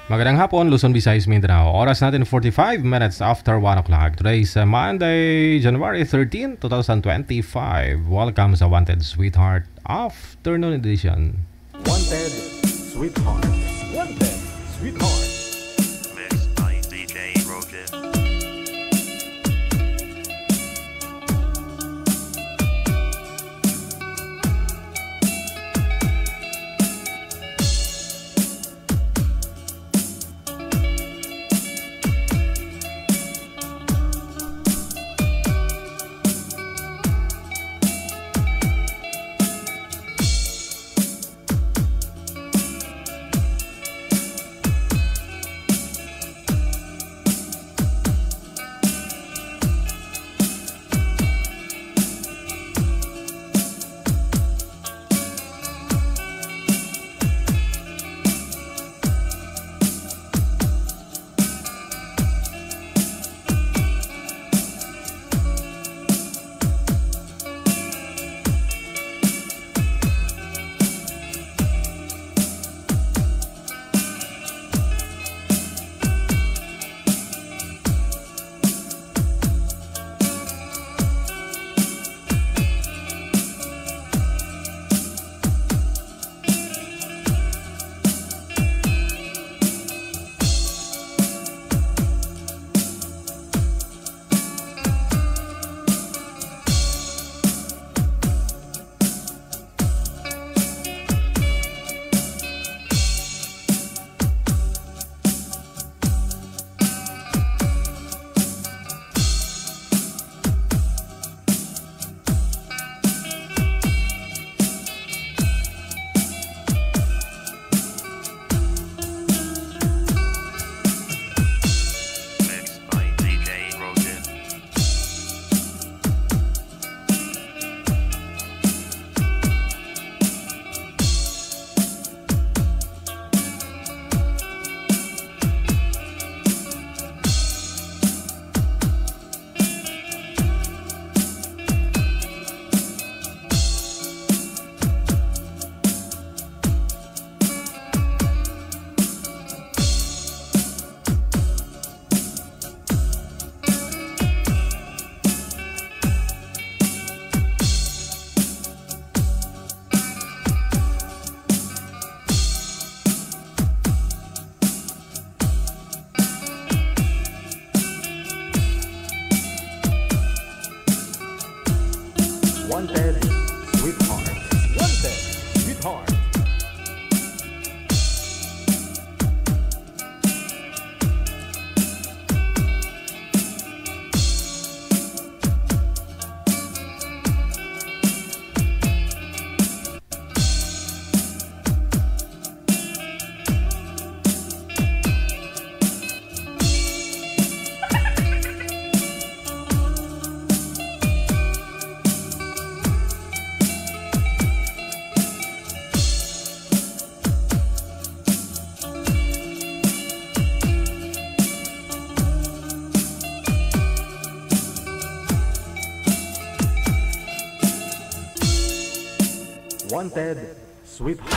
Magandang hapon, Luzon, Visayas, Mindanao. Oras natin 45 minutes after 1 o'clock. Today is Monday, January 13, 2025. Welcome sa Wanted Sweetheart Afternoon Edition. Wanted Sweetheart. Wanted Sweetheart. Mixed by DJ Roger. Wanted Sweetheart. Wanted Sweetheart. Wanted Sweetheart.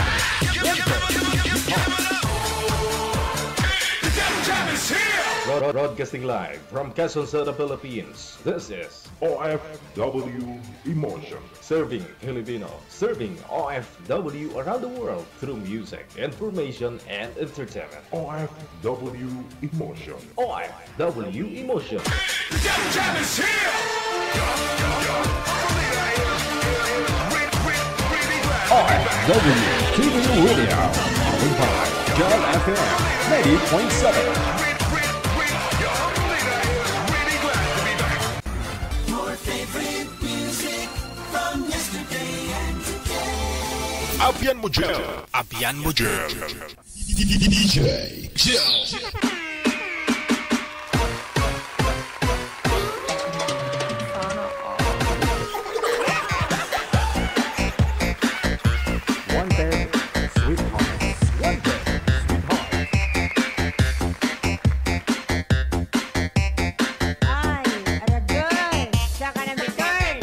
Broadcasting live from Quezon City, Philippines. This is OFW Emotion. Serving Filipino, serving OFW around the world through music, information, and entertainment. OFW Emotion. OFW Emotion. OFW TV Radio. Powered by John FM 90.7. Abian mo dyan. Abian mo dyan. DJ Jill. Wanted Sweetheart. Wanted Sweetheart. Ay, aragay. Saka na return.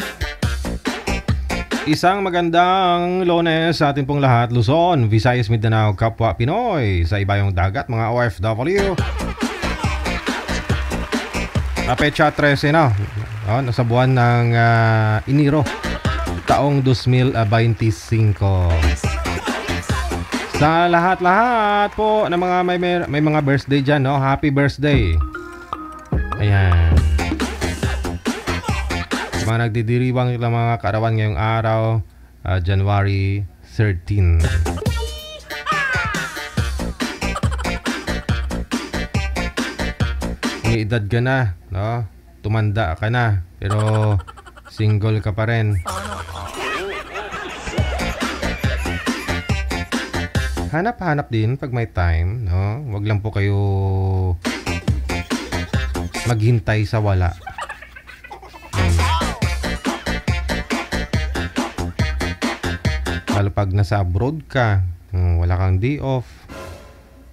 Isang magandang Lunes sa atin pong lahat, Luzon, Visayas, Mindanao, kapwa Pinoy sa ibayong dagat, mga OFW. Pecha 13 na, nasa buwan ng Enero, taong 2025. Sa lahat-lahat po ng mga may mga birthday dyan, no? Happy birthday. Ayan. Mga nagdidiriwang ng mga kaarawan ngayong araw, January 13. May edad ka na, no? Tumanda ka na, pero single ka pa rin. Hanap-hanap din pag may time, no? Wag lang po kayo maghintay sa wala. Lalo pag nasa abroad ka, wala kang day off,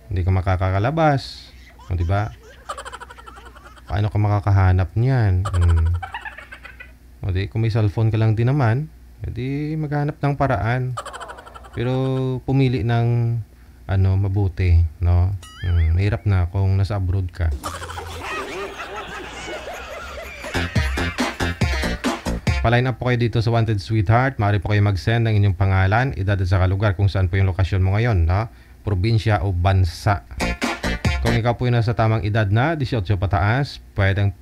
hindi ka makakakalabas, di ba? Paano ka makakahanap niyan? O di, kung may cellphone ka lang din naman, edi maghanap ng paraan. Pero pumili ng mabuti, no? Mahirap na kung nasa abroad ka. Pa-line up po kayo dito sa Wanted Sweetheart. Maaari po kayo mag-send ng inyong pangalan, edad at saka lugar kung saan po yung lokasyon mo ngayon, no? Probinsya o bansa. Kung ikaw po yung nasa tamang edad na 18 pataas, pwede.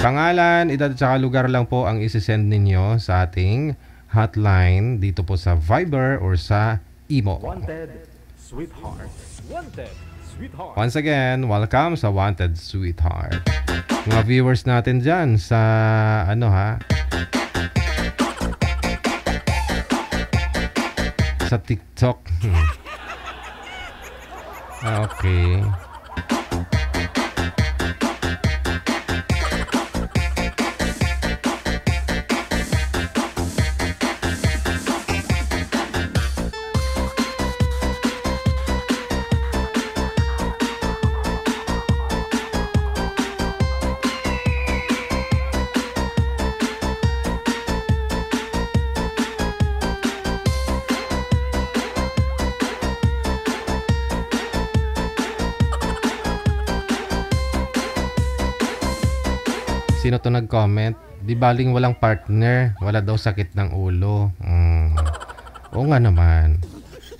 Pangalan, edad at saka lugar lang po ang isi-send ninyo sa ating hotline dito po sa Viber or sa Imo. Wanted Sweetheart. Wanted Sweetheart. Once again, welcome sa Wanted Sweetheart. Mga viewers natin dyan sa sa TikTok. Okay. Sino to nag-comment? Di baling walang partner, wala daw sakit ng ulo. Oo nga naman.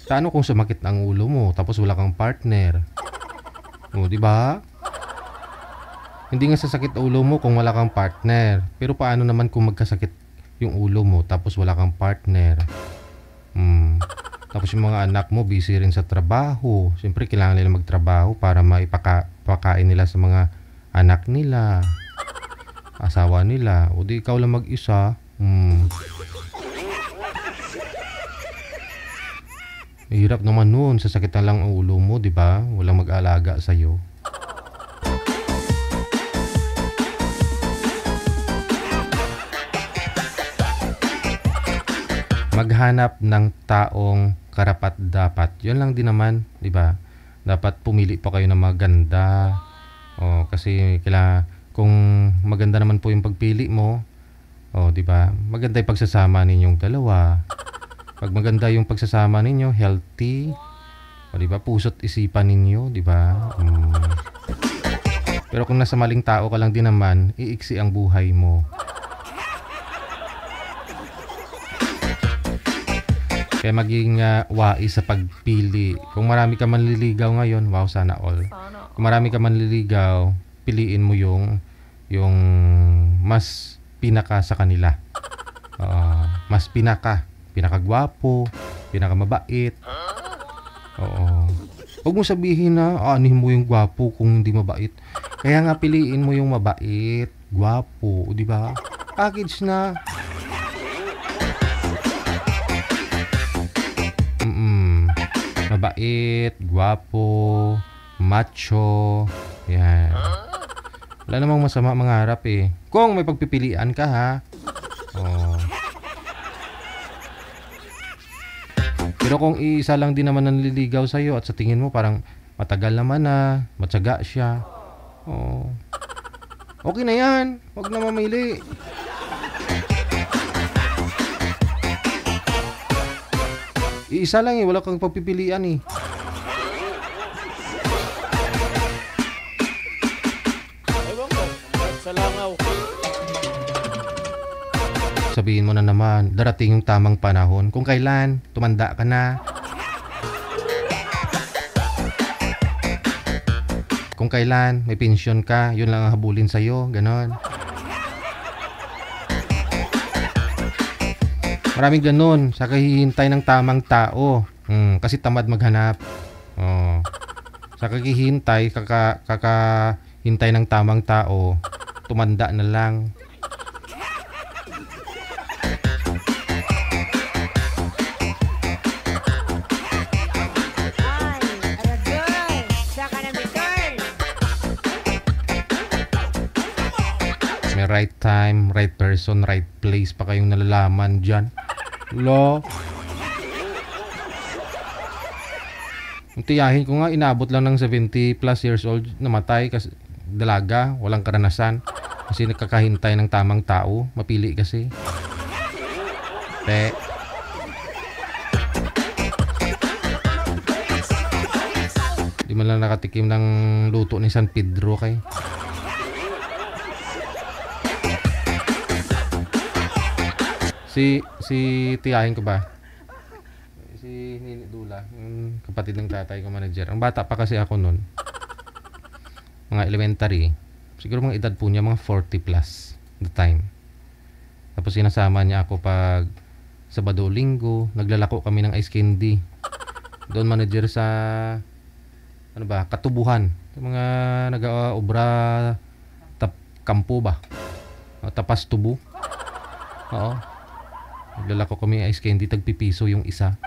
Paano kung sumakit ang ulo mo tapos wala kang partner? O, di ba? Hindi nga sasakit ulo mo kung wala kang partner. Pero paano naman kung magkasakit yung ulo mo tapos wala kang partner? Tapos yung mga anak mo busy rin sa trabaho. Siyempre kailangan nila magtrabaho para maipakain nila sa mga anak nila, asawa nila. O di ikaw lang mag-isa. Hirap naman nun. Sasakit na lang ang ulo mo, di ba? Walang mag-alaga sa'yo. Maghanap ng taong karapat-dapat. Yun lang din naman, di ba? Dapat pumili pa kayo ng maganda. Kasi kung maganda naman po yung pagpili mo, di ba? Maganda yung pagsasama ninyong dalawa. Pag maganda yung pagsasama ninyo, healthy, di ba? Puso't isipan ninyo, di ba? Pero kung nasa maling tao ka lang din naman, iiksi ang buhay mo. Kaya maging wais sa pagpili. Kung marami ka manliligaw ngayon, wow, sana all. Kung marami ka manliligaw, piliin mo yung mas pinaka sa kanila. Mas pinakagwapo, pinakamabait. Huwag mo sabihin na anuhin mo yung gwapo kung hindi mabait. Kaya nga piliin mo yung mabait, gwapo, di ba? Package na. Mabait, gwapo, macho. Yan. Wala namang masama mangarap eh. Kung may pagpipilian ka ha. Pero kung isa lang din naman nanliligaw sa'yo at sa tingin mo parang matagal naman na, matyaga siya. Okay na yan. Huwag na mamili. Iisa lang wala kang pagpipilian eh. Ewan ko, kahit sa langaw. Sabihin mo na naman, darating yung tamang panahon. Kung kailan, tumanda ka na. Kung kailan, may pensyon ka, yun lang ang habulin sa'yo, ganon. Maraming ganon, sa kahihintay ng tamang tao. Kasi tamad maghanap. Sa kakihintay, kakahintay ng tamang tao, tumanda na lang. May right time, right person, right place pa kayong nalalaman dyan. Lo. Tiyahin ko nga, inabot lang ng 70 plus years old, namatay kasi dalaga, walang karanasan. Kasi nagkakahintay ng tamang tao, mapili kasi. Di man lang nakatikim ng luto ni San Pedro kay. Si tiyahin ko ba? Si Nini Dula, yung kapatid ng tatay ko manager. Ang bata pa kasi ako noon. Mga elementary. Siguro mga edad po niya mga 40 plus the time. Tapos sinasama niya ako pag Sabado, Linggo, naglalako kami ng ice candy. Doon manager sa ano ba, Katubuhan. Yung mga nag-obra kampo ba? Tapas tubo. Oo. Naglalako kami ice candy, tagpipiso yung isa.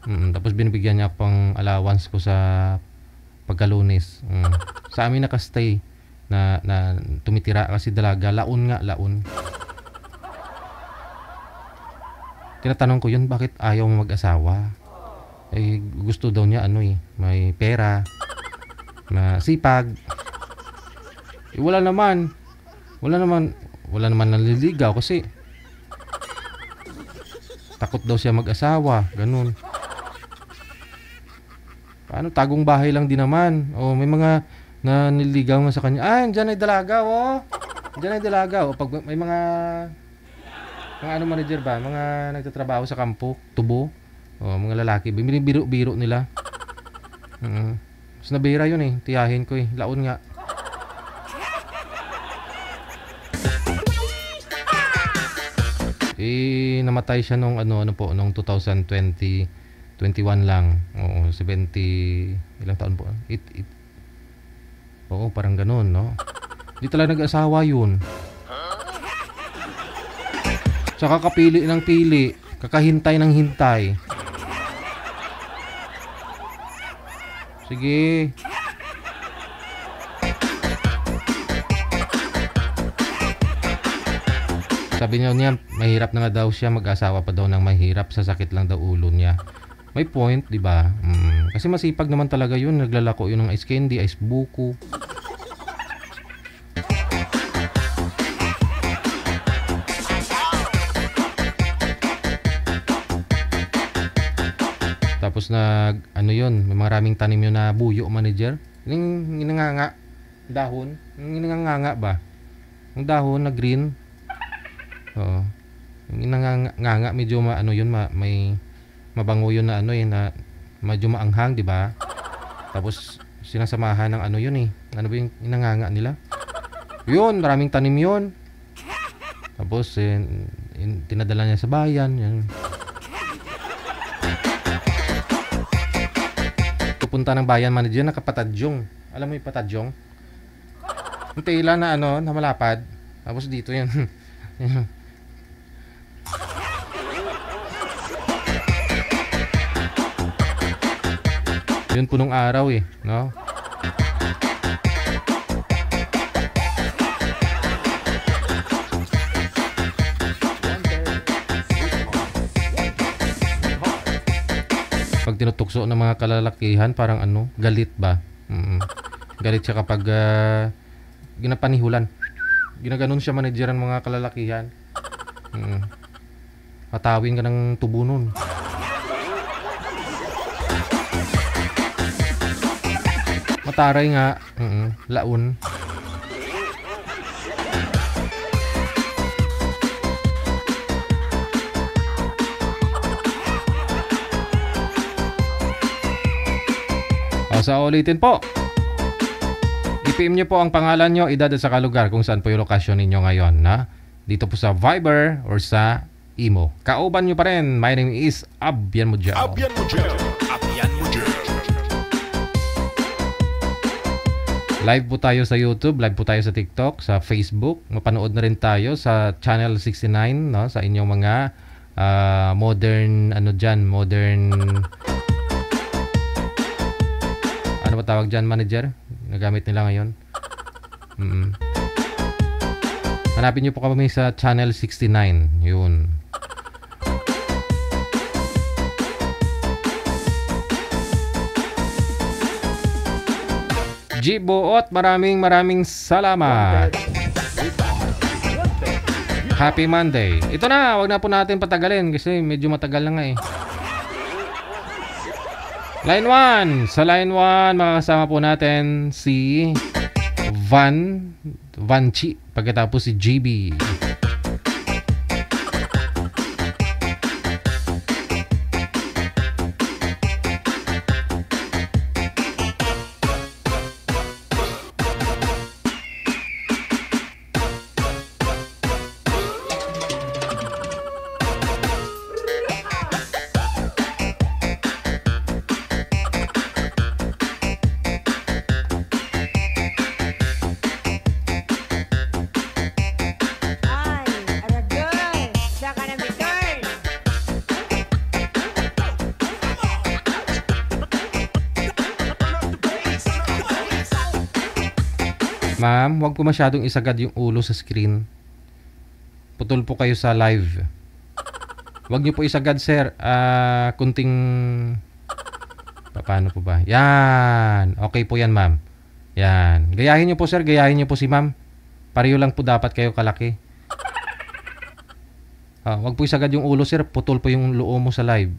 Tapos binibigyan niya pang allowance ko sa pagkalunes. Sa amin nakastay na tumitira kasi dalaga. Laon nga, laon. Tinatanong ko yun, bakit ayaw mo mag-asawa? Eh, gusto daw niya may pera, masipag. Wala naman naliligaw kasi takot daw siya mag-asawa, ganun. Paano, tagong bahay lang din naman. May mga naniligaw nga sa kanya. Diyan ay dalaga, Diyan ay dalaga, pag may mga manager ba, mga nagtatrabaho sa kampo, tubo, mga lalaki, binibiro-biro nila. Mas nabira yun eh, tiyahin ko eh, laon nga. Namatay siya nung nung 2020, 21 lang. 70 ilang taon po? Parang ganoon, no? Hindi talaga nag-asawa yun. Tsaka kapili ng pili, kakahintay ng hintay. Sige. Sabi niya, mahirap na nga daw siya, mag-asawa pa daw ng mahirap, sa sakit lang daw ulo niya. May point, di ba? Kasi masipag naman talaga yun, naglalako yun ng ice candy, ice buko. Tapos yun, may maraming tanim yun na buyo manager. Yung inanganga, dahon, yung inanganga ba? Yung dahon na green. Yung inanganga, medyo may mabango yun na na medyo maanghang, di ba? Tapos sinasamahan ng yun eh. Ano ba yung inanganga nila? Yun, maraming tanim yun. Tapos tinadala niya sa bayan, yan. Pupunta ng bayan manager, nakapatadyong. Alam mo yung patadyong? Yung tela na na malapad. Tapos dito yan. Yun punong araw eh, no? Pag tinutukso ng mga kalalakihan, parang galit ba? Galit siya kapag ginapanihulan. Ginaganon siya manager ng mga kalalakihan. Hatawin ka ng tubo nun. taray nga. Laon. O, sa ulitin po. I-PM nyo po ang pangalan nyo, edad at saka lugar kung saan po yung lokasyon ninyo ngayon. Dito po sa Viber or sa Imo. Kauban nyo pa rin. My name is Abyan Mujel. Abyan Mujel. Abyan Mujel. Live po tayo sa YouTube, live po tayo sa TikTok, sa Facebook. Mapanood na rin tayo sa Channel 69, no? Sa inyong mga modern, ano ba tawag dyan, manager? Nagamit nila ngayon. Hanapin nyo po kami sa Channel 69. Yun. G. Buot, maraming salamat. Happy Monday. Ito na, wag na po natin patagalin kasi medyo matagal na nga eh. Line 1. Sa line 1, makakasama po natin si Vanchi. Pagkatapos si GB. Ma'am, wag po masyadong isagad yung ulo sa screen. Putol po kayo sa live. Wag niyo po isagad, sir. Kunting... Paano po ba? Yan. Okay po yan, ma'am. Yan. Gayahin niyo po, sir. Gayahin niyo po si ma'am. Pareho lang po dapat kayo kalaki. Wag po isagad yung ulo, sir. Putol po yung loo mo sa live.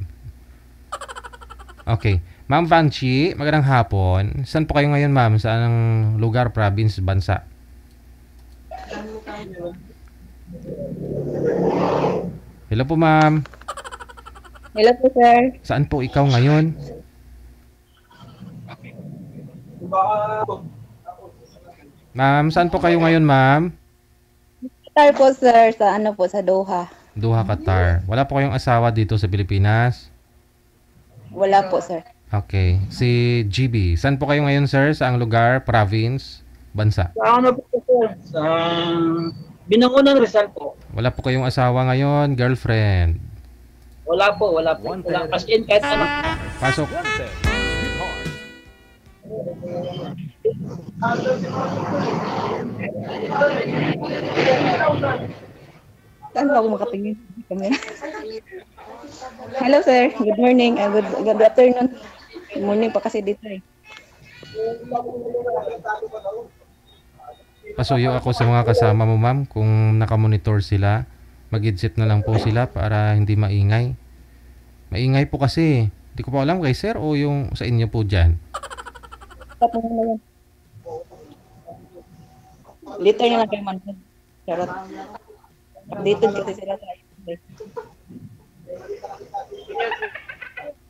Okay. Ma'am Vanchi, magandang hapon. Saan po kayo ngayon, ma'am? Saan ang lugar, province, bansa? Hello po, ma'am. Hello po, sir. Saan po ikaw ngayon? Ma'am, saan po kayo ngayon, ma'am? Qatar po, sir. Sa ano po, sa Doha. Doha, Qatar. Wala po kayong asawa dito sa Pilipinas? Wala po, sir. Okay. Si GB. Saan po kayo ngayon, sir? Saang lugar, province, bansa? Sa ano po, sir? Sa Binangonan, Rizal po. Wala po kayong asawa ngayon, girlfriend? Wala po. Wala. As in, kahit ano. Pasok. Saan ba ako makatingin? Hello, sir. Good morning. Good afternoon. Good morning pa kasi dito eh. Pasuyo ako sa mga kasama mo, ma'am. Kung nakamonitor sila, mag-headset na lang po sila para hindi maingay. Maingay po kasi. Hindi ko pa alam kay sir o yung sa inyo po dyan. Later na lang kayo man. Charot. Updated kasi sila sa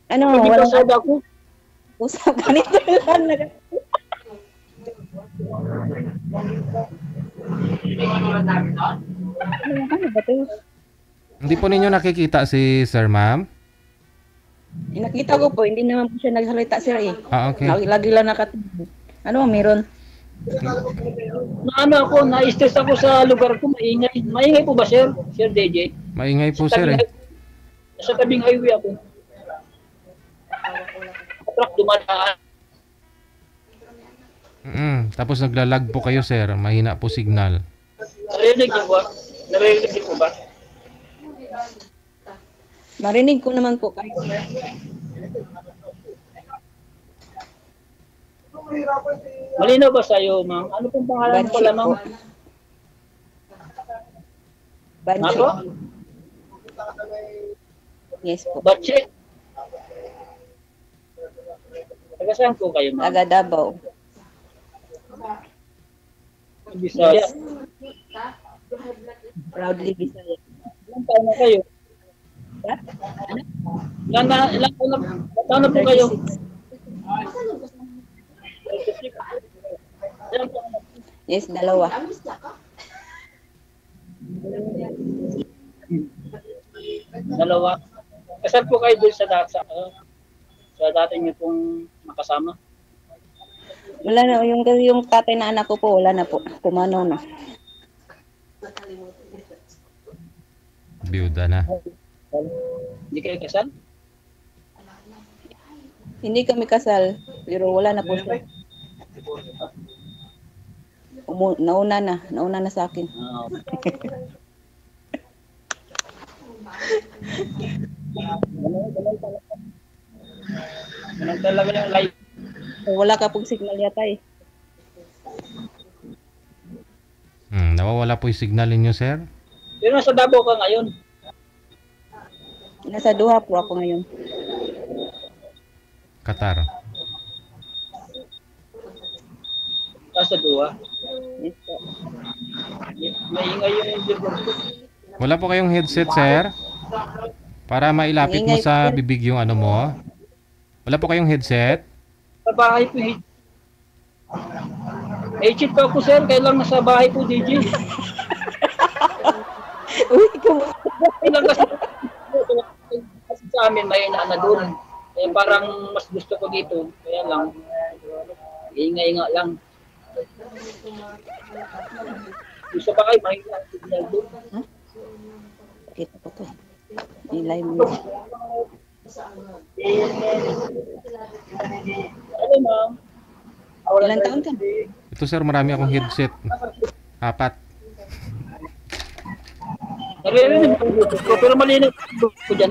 ano, walang ako. usap ganito lang na. Ano ba ito? Hindi po ninyo nakikita si sir, ma'am? Nakita ko po, hindi naman po siya nagsalita, sir eh. Okay. Lagi lang nakatingin. Ano, meron? Na-stress ako sa lugar ko, maingay. Maingay po ba, sir? Sir DJ? Maingay po, sir eh. Sa tabing highway ako. Truck dumadaan. Tapos naglalag po kayo, sir. Mahina po signal. Narinig niyo ba? Narinig niyo po ba? Marinig ko naman po kayo. Malinaw ba sa'yo, ma'am? Ano pong pangalan mo pala, ma'am? Banchi. Ako? Yes po. Batche? Taga saan po kayo, ma'am? Taga Davao. Bisaya. Yes. Proudly Bisaya. Ilang taon na kayo? Ha? Ilang taon na po kayo? 36. Yes, dalawa. Dalawa. Kasal po kayo doon sa dati niyo pong makasama? Wala na, yung tatay na anak ko po, wala na po. Pumanaw na. Byuda na. Hindi kayo kasal? Hindi kami kasal, pero wala na po siya. Nauna na sa akin. Ganun talaga yung life. Wala ka pong signal yata eh. Nawawala po yung signal ninyo, sir. Pero nasa Davao ka ngayon. Nasa Doha po ako ngayon. Qatar. Nasa Doha. Yes po. Maingay yung billboard. Wala po kayong headset, sir? Para mailapit mo Ingay sa po. bibig yung ano mo. Wala po kayong headset? Sa bahay po, cheat pa ako, sir. Kailan nasa bahay po, DJ. Uy, ikaw. Kailan kasi sa amin, may na doon. Kaya parang mas gusto ko dito. Kaya lang, ingay nga lang. Gusto pa kayo, mahina ang signal doon. Kita ko to. Ilay mo. Ano, ma'am? Ilang taon ka? Ito, sir, marami akong headset. 4. Naririnig ko, pero malinig ko dyan.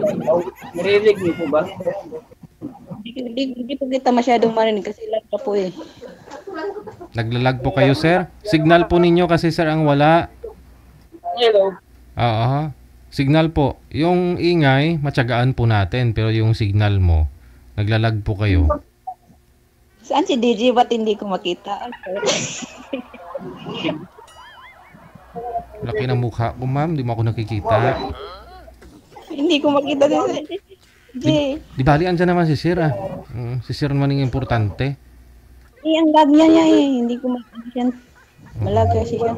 Naririnig niyo po ba? Hindi po kita masyadong marinig kasi lag pa po eh. Naglalag po kayo, sir? Signal po ninyo kasi, sir, ang wala. Hello. Oo. Signal po. Yung ingay, matyagaan po natin. Pero yung signal mo, naglalag po kayo. Saan si DJ? Ba't hindi ko makita? Laki ng mukha ko, ma'am. Di mo ako nakikita. Hindi ko makita din sa DJ. Di bali, andyan naman si sir, ah. Si sir naman yung importante. Eh, ang lag niya eh. Hindi ko makita siya. Malag kasi siya.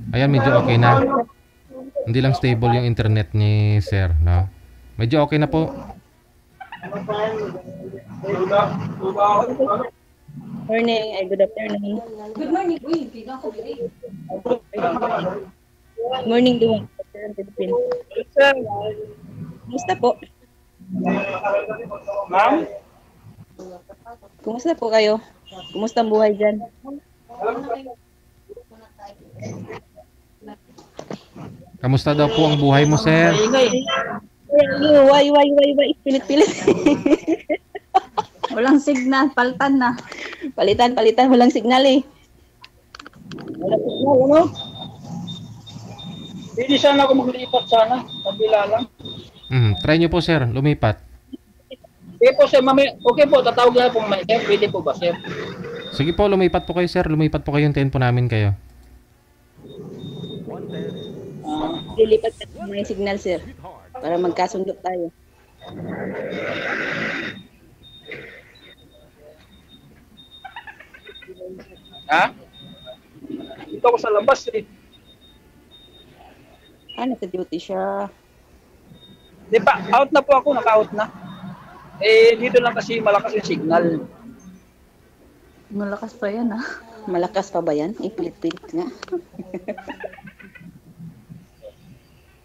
Ayan, medyo okay na. Hindi lang stable yung internet ni sir, no? Medyo okay na po. Morning. Good afternoon. Good morning. Uy, bigla ko diri. Good morning, Duwan. Philippines. Sir, Kumusta po? ma'am? Kumusta po kayo? Kumusta ang buhay dyan? Kamusta daw po ang buhay mo, sir? Maingay. Why, pilit-pilit. Walang signal, paltan na. Palitan, walang signal eh. Wala po siya, ano? Hindi sana ako maglipat sana. Kabila lang. Try nyo po, sir. Lumipat. Okay po, sir. Okay po, tatawag na po may sir. Pwede po ba, sir? Sige po, lumipat po kayo, sir. Lumipat po kayo yung tempo namin kayo. Lilipat ka ng may signal, sir. Para magkasundo tayo. Ha? Dito ako sa labas eh. Nasa duty siya. Di ba, out na po ako, naka-out na. Eh, dito lang kasi malakas yung signal. Malakas pa yan ah. Malakas pa ba yan? Ipilit-pilit nga.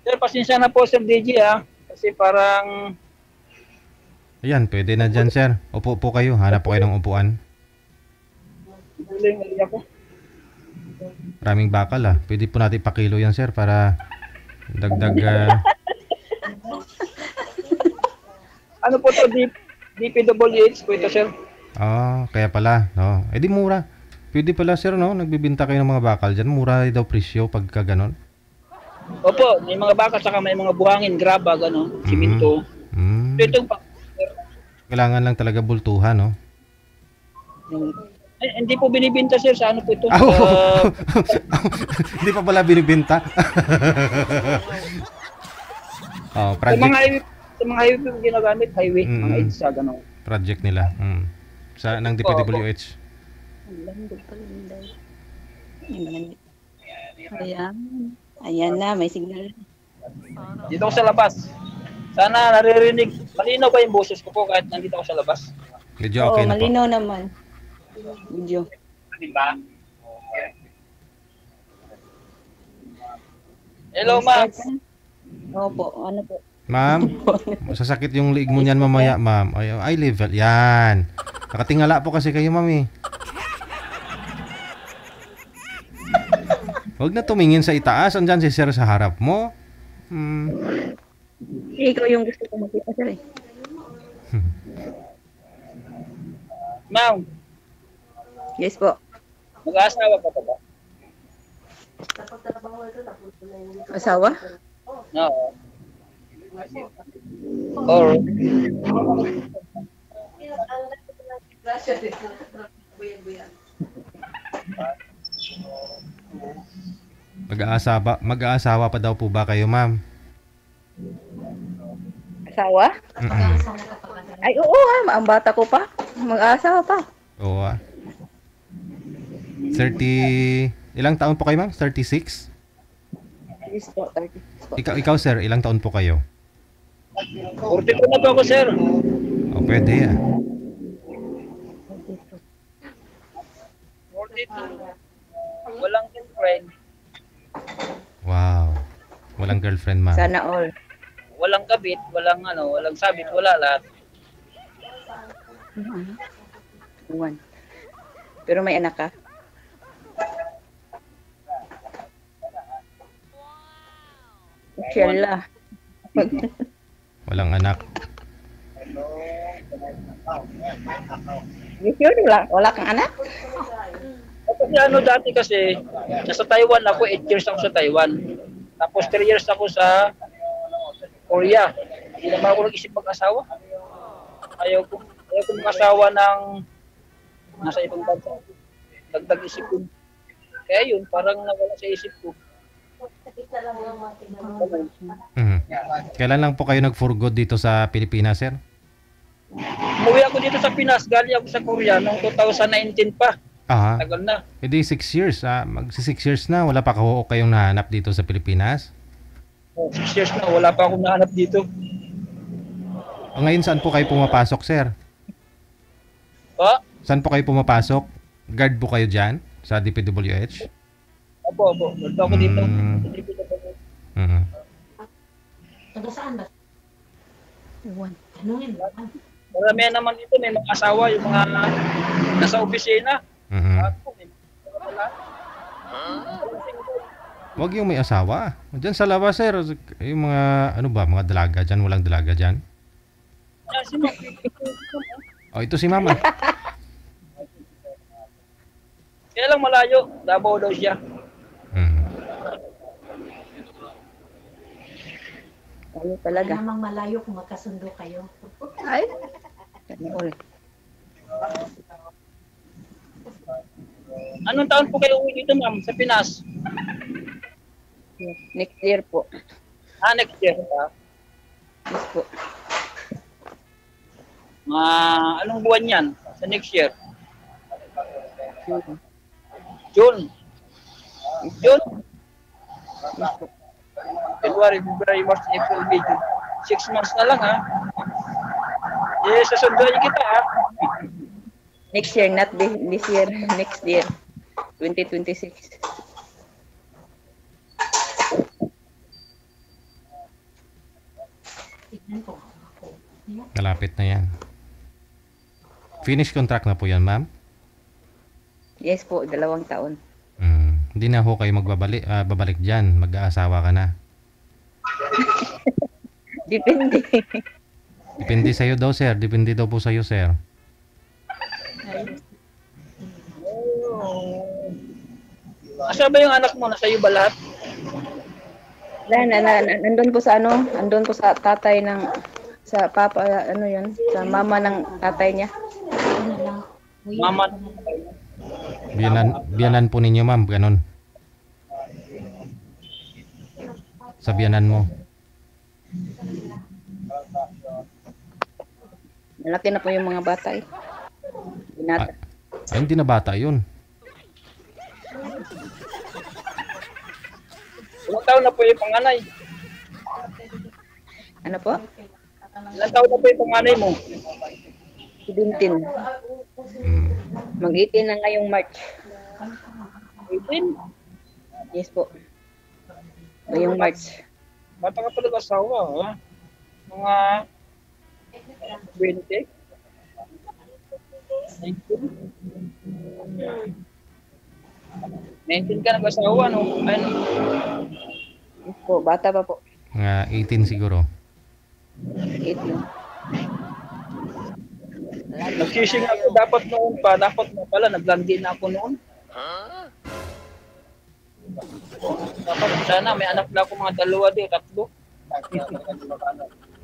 Sir, pasensya na po, Sir DJ, ha? Kasi parang... Ayan, pwede na dyan, sir. Upo po kayo. Hanap po kayo ng upuan. Huling ako. Maraming bakal, ah. Pwede po natin pakilo yan, sir, para dagdag... Ano po to, DPWH po ito, sir? kaya pala, no? Eh di mura. Pwede pala, sir, no? Nagbibinta kayo ng mga bakal dyan. Mura daw presyo pagka ganon. Opo, may mga baka, saka may mga buhangin, graba, gano'n, siminto. Ito yung Kailangan lang talaga bultuhan, no? Hindi po binibenta sir sa ano po ito. Oh. Hindi pa pala binibenta. Sa Oh, mga highway po ginagamit, highway, mga Mm. EDSA, gano'n. project nila. Sa ng DPWH. Ayan. Ayan na, may signal. Dito ako sa labas. Sana naririnig. Malinaw ba yung boses ko po kahit nandito ako sa labas? Medyo Oo, okay na po. malinaw naman. Medyo. Diba? Hello, ma'am. Opo, ano po? Ma'am, masasakit yung liig mo niyan mamaya, ma'am. Ay level. Yan. Nakatingala po kasi kayo, ma'am eh. Huwag na tumingin sa itaas. Andyan si sir sa harap mo. Ikaw yung gusto ko makita, sir eh. Ma'am, Yes po. mag-aasawa ka pa ba? Asawa? Oo. Or, Mag-aasawa pa daw po ba kayo, ma'am? Asawa? Ay, oo ha. Ang bata ko pa. Mag-aasawa pa. Oo. 30... Ilang taon po kayo, ma'am? 36? Yes po, 30 po. Ikaw, sir, ilang taon po kayo? 42 na po ako, sir. O, pwede ah. 42. Walang girlfriend. Wow. Walang girlfriend, ma'am. Sana all. Walang kabit, walang walang sabit, wala lahat. One. Pero may anak ka? Inshallah. Walang anak. You sure? Wala kang anak? Kasi dati kasi, nasa Taiwan ako, 8 years ako sa Taiwan. Tapos 3 years ako sa Korea. Hindi naman ako nag-isip mag-asawa. Ayaw ko mag-asawa ng nasa ibang bansa. Dagdag isip ko. Kaya yun, parang nawala sa isip ko. Kailan lang po kayo nag-for good dito sa Pilipinas, sir? Umuwi ako dito sa Pinas, galing ako sa Korea noong 2019 pa. Aha. Tagal na. Hindi 6 years. Magsi 6 years na. Wala pa kayong nahanap dito sa Pilipinas? 6 years na, wala pa akong nahanap dito. Ngayon, saan po kayo pumapasok, sir? Pa? Saan po kayo pumapasok? Guard po kayo dyan sa DPWH? Opo. Wala ako dito. Taga saan ba? One. Tanungin mo. Maramihan naman dito, may mga asawa, yung mga nasa opisina. Ako, wala. Huwag yung may asawa. Diyan sa labas, sir. Yung mga, mga dalaga dyan. Walang dalaga dyan. Si Ma'am. Oh, ito si mama. Kaya lang malayo, Davao daw siya. Ayaw talaga. Namang malayo kung magkasundo kayo. Ay. Sana all. Anong taon po kayo uwi dito, ma'am, sa Pinas? Next year po. Next year. Yes po. Anong buwan yan sa next year? June. June. June? Yes po. February, February, March, April, May, June. 6 months na lang, ha? Sasunduan kita, ha? Next year, not this year. Next year. 2026. Malapit na yan. Finish contract na po yan, ma'am? Yes po, 2 taon. Hindi na ho kayo babalik dyan. Mag-aasawa ka na. Depende. Depende sa'yo daw, sir. Depende daw po sa'yo, sir. Asa ba yung anak mo? Nasa iyo ba lahat? Nandun po sa andun po sa tatay ng, sa papa, yun, sa mama ng tatay niya. Mama. Biyanan po ninyo, ma'am, ganun. Sa biyanan mo. Malaki na po yung mga bata eh. Binata. Ay, hindi na bata yun. Ilang taon na po yung panganay? Ano po? Ilang taon na po yung panganay mo? 17. Mm. Mag-18 na ngayong March. 18? Yes po. Ngayong March. Bata ka pa nag-asawa, ha? Mga 20? 19 ka nag-asawa, no? Ano? Yes po, bata pa po. Mga 18 siguro. 8 na. Nagsising ako dapat noon pa. Dapat na pala, naglandi na ako noon. Dapat sana, may anak na ako mga 2 di, 3.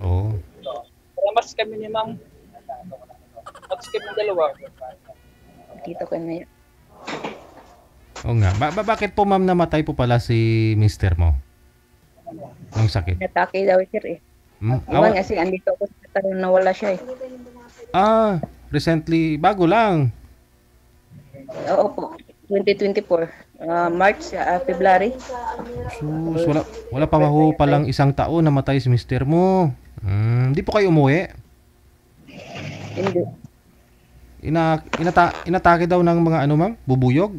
Oo. Para mas kami ni ma'am. Mas kami 2. Kita ko na yun. Oo nga. Bakit po, ma'am, namatay po pala si mister mo? Ang sakit. Natake daw sir eh. Iwan kasi andito ako sa taon na wala siya eh. Recently, bago lang. Oo po. 2024. March, February. Sus, wala pa ho palang 1 taon namatay si mister mo. Hindi po kayo umuwi? Hindi. Inatake daw ng mga ano, ma'am? Bubuyog?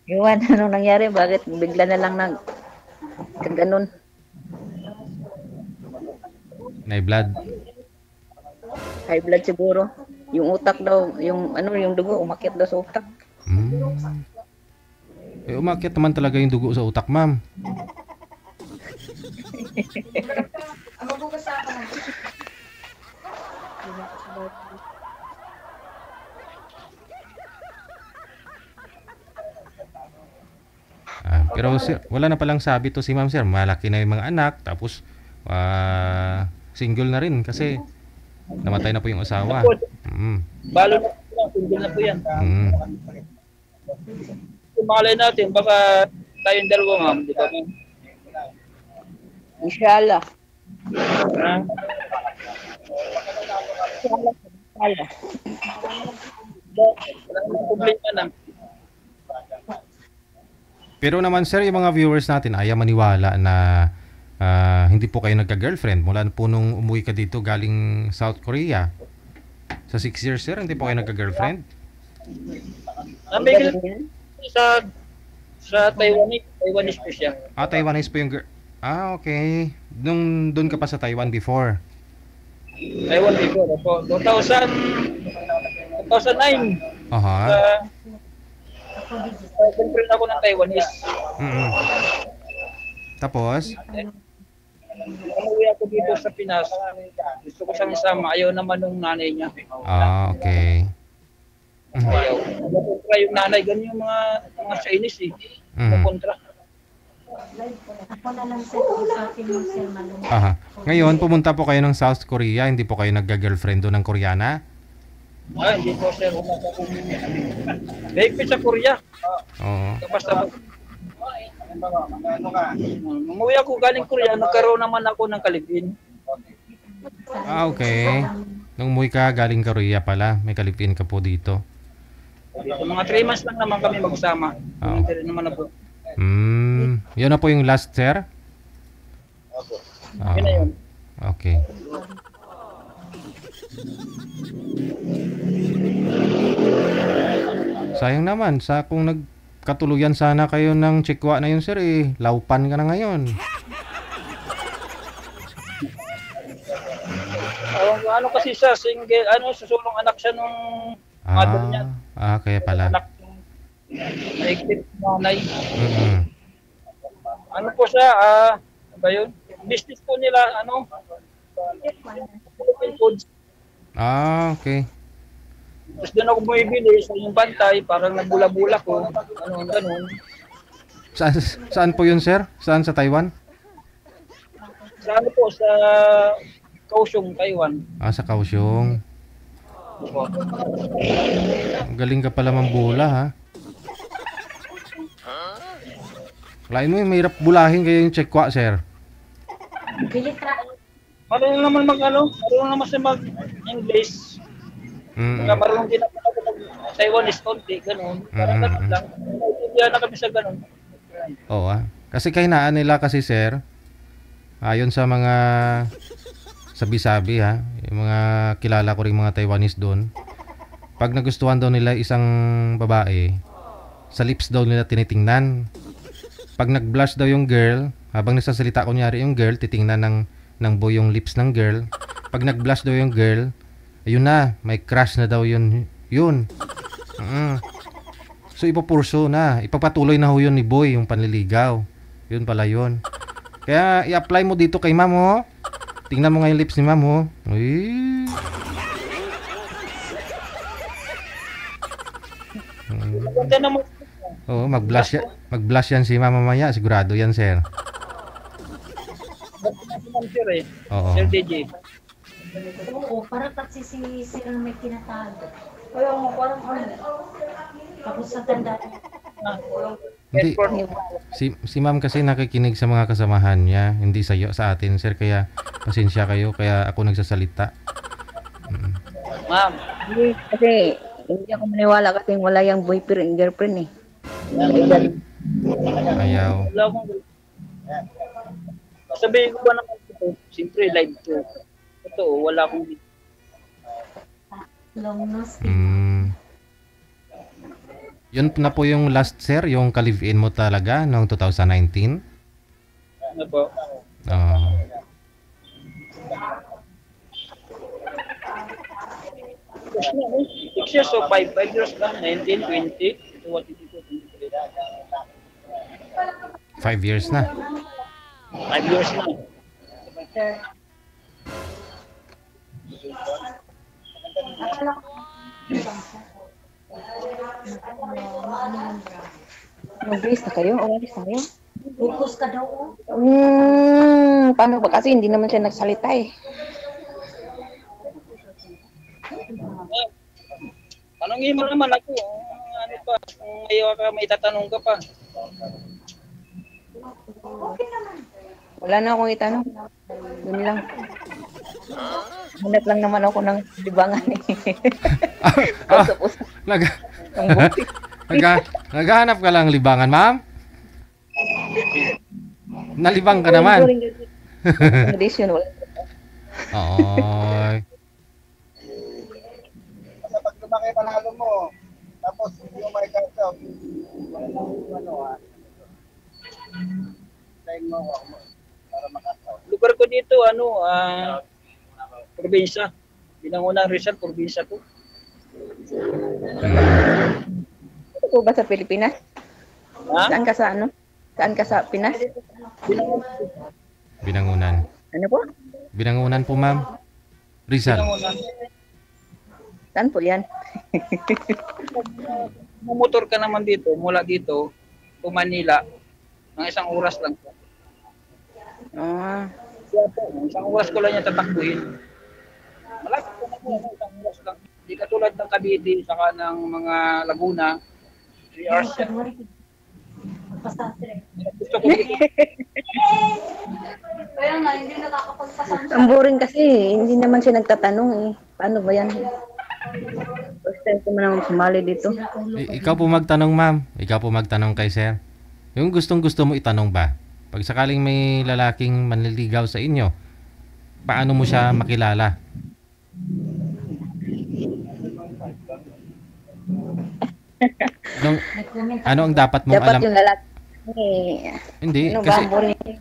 Iwan, anong nangyari? Bakit bigla na lang ganun? High blood. High blood siguro. Yung utak daw, yung dugo, umakyat daw sa utak. Umakyat naman talaga yung dugo sa utak, ma'am. Pero sir, wala na palang sabi to si ma'am, sir. Malaki na yung mga anak, tapos single na rin kasi namatay na po yung asawa. Balo na po yan, single na po yan. Malay natin, baka tayong 2, ma'am. Di ba, ma'am? Inshallah. Wala namang problema na. Pero naman sir, yung mga viewers natin ayaw maniwala na hindi po kayo nagka-girlfriend mula po nung umuwi ka dito galing South Korea. Sa 6 years sir, hindi po kayo nagka-girlfriend? Nabigil sa Taiwanese po siya. Taiwanese po yung okay. Doon ka pa sa Taiwan before? Taiwan before. 2009. Girlfriend ako ng Taiwanese. Tapos? Umuwi ako dito sa Pinas. Gusto ko siyang isama. Ayaw naman ng nanay niya. Okay. Ayaw. Kontra yung nanay. Ganyan yung mga Chinese eh. Kontra. Ako na lang sir, sa akin yung sir malungkot. Ngayon, pumunta po kayo ng South Korea. Hindi po kayo nagga-girlfriend doon ng Koreana? Hindi po sir. Dahil sa Korea. Oo. Basta umuwi ako galing Korea, nagkaroon naman ako ng kalipin. Okay. Nung umuwi ka galing Korea pala, may kalipin ka po dito. Mga 3 months lang naman kami magsama. Hindi naman na po. Yun na po yung last sir? Yun na yun. Okay. Sayang naman, kung nagkatuluyan sana kayo ng chikwa na yun sir laupan ka na ngayon. Ano kasi siya, single, susulong anak siya nung mother niya. Kaya pala. Anak naikip nanay. Ano po siya, ba yun? Business po nila, Philippine Foods. Okay. Tapos doon ako bumibili sa yung bantay, parang nagbula-bula ko, ganun. Saan po yun sir? Saan sa Taiwan? Sa sa Kaohsiung, Taiwan. Sa Kaohsiung. Opo. Ang galing ka pala mambula, ha? Lain mo yung mahirap bulahin kayo yung Chekwa, sir. Marunong naman marunong naman siya mag-English. Mm. Marunong din ako Taiwanese konti, ganun. Parang ganun lang. Hindi na kami sa ganun. Oo, ah. Kasi kahinaan nila kasi, sir, ayon sa mga sabi-sabi, ha, yung mga kilala ko rin mga Taiwanese doon, pag nagustuhan daw nila isang babae, sa lips daw nila tinitingnan. Pag nag-blush daw yung girl, habang nagsasalita kunyari yung girl, titingnan ng boy yung lips ng girl. Pag nag-blush daw yung girl, ayun na, may crush na daw yun. So ipapurso na, ipapatuloy na ho yun ni boy yung panliligaw. Yun pala yun. Kaya i-apply mo dito kay ma'am, ho. Tingnan mo nga yung lips ni ma'am, ho. Uy. Ganda naman. Oo, mag-blush yan si mama mamaya, sigurado yan, sir. Sir eh. Oo. Sir DJ. Oo, parang kasi si Sir ang may tinatago. Kaya mo, parang ano. Tapos sa tanda niya. Hindi, si ma'am kasi nakikinig sa mga kasamahan niya, hindi sa atin, sir, kaya pasensya kayo, kaya ako nagsasalita. Ma'am. Hindi, kasi hindi ako maniwala kasi wala yung boyfriend, girlfriend eh. Ayaw. Wala akong sabihin ko ba naman ito? Siyempre, live to. Totoo, wala akong Long nose. Yun na po yung last, sir, yung ka-live-in mo talaga noong 2019? ano po. Oo. Yes, na, 6 years o 5 years lang, 19, 20, 22, 23. 5 years na. 5 years na. Akala ko. Mag-brace na kayo? Umalis na kayo? Focus ka daw. Oh. Paano ba? Kasi hindi naman siya nagsalita eh. Tanongin mo naman ako, ano pa, kung may tatanong ka pa. Wala na akong itanong. Yun lang. Hanap lang naman ako ng libangan eh. Naghahanap ka lang libangan, ma'am? Nalibang ka naman. Condition, wala. Oy. Pag lumaki panalo mo, tapos hindi mo may kasap, time mo para makasap. Lugar ko dito, probinsya. Binangunang Rizal, probinsya to. Ito po ba sa Pilipinas? Ha? Saan ka sa ano? Saan ka sa Pinas? Binangunan. Ano po? Binangunan po, ma'am. Rizal. Binangunan. Saan po yan? Mumotor ka naman dito, mula dito, to Manila, ng 1 oras lang po. Ah. Kaya po, 1 oras ko lang yung tatakbuhin. Malapit ko na po, 1 oras lang. Hindi katulad ng Cavite, saka ng mga Laguna, 3 hours yan. Gusto ko dito. Kaya nga, hindi nakakapagpasama. Ang boring kasi, hindi naman siya nagtatanong eh. Paano ba yan? First time ko naman sumali dito. Ikaw po magtanong, ma'am. Ikaw po magtanong kay sir. Yung gustong-gusto mo itanong ba? Pag sakaling may lalaking manliligaw sa inyo, paano mo siya makilala? Ano ang dapat mong Dapat alam? yung lalaki. Eh, Hindi, ano ba kasi ang boring? hindi.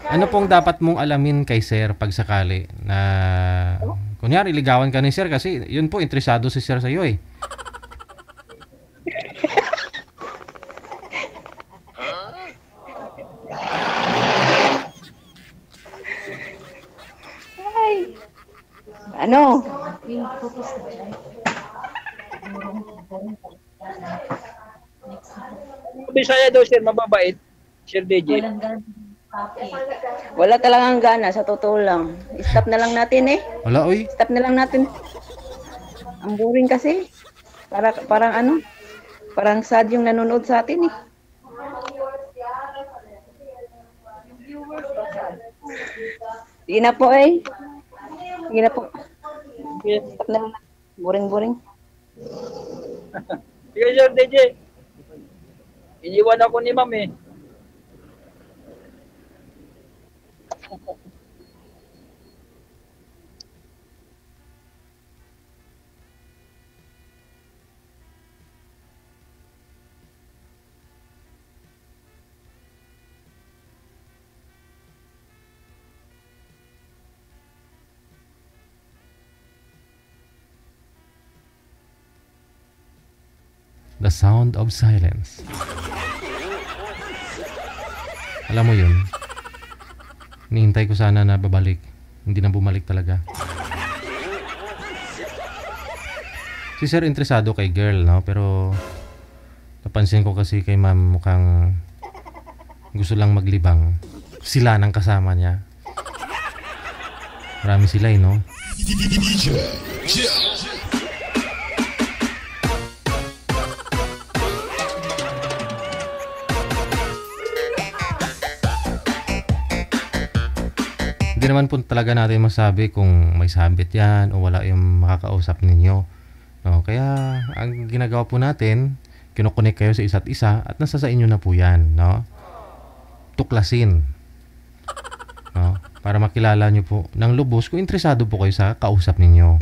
Ano pong dapat mong alamin kay sir pag sakali na kunyari ligawan ka ni sir kasi yun po interesado si sir sa iyo eh. Ay. Ano? Yung focus ka dyan. Bisaya daw sir, mababait. Sir DJ. Walang ganun. Copy. Wala talagang gana, sa totoo lang. Stop na lang natin eh. Wala, oy. Stop na lang natin. Ang boring kasi. Parang ano, parang sad yung nanonood sa atin eh. Sige na po eh. Sige na po. Stop na lang. Boring. Sige, Sir DJ. Iniwan ako ni Ma'am eh. The sound of silence. Alam mo yun, nihintay ko sana na babalik. Hindi na bumalik talaga. Si Sir interesado kay girl, no? Pero napansin ko kasi kay ma'am mukhang gusto lang maglibang. Sila nang kasama niya. Marami sila eh, no? DJ Chill. Hindi naman po talaga natin masabi kung may sabit yan o wala yung makakausap ninyo. No, kaya ang ginagawa po natin, kinukonek kayo sa isa't isa at nasa sa inyo na po yan. No? Tuklasin. No? Para makilala nyo po ng lubos kung interesado po kayo sa kausap ninyo.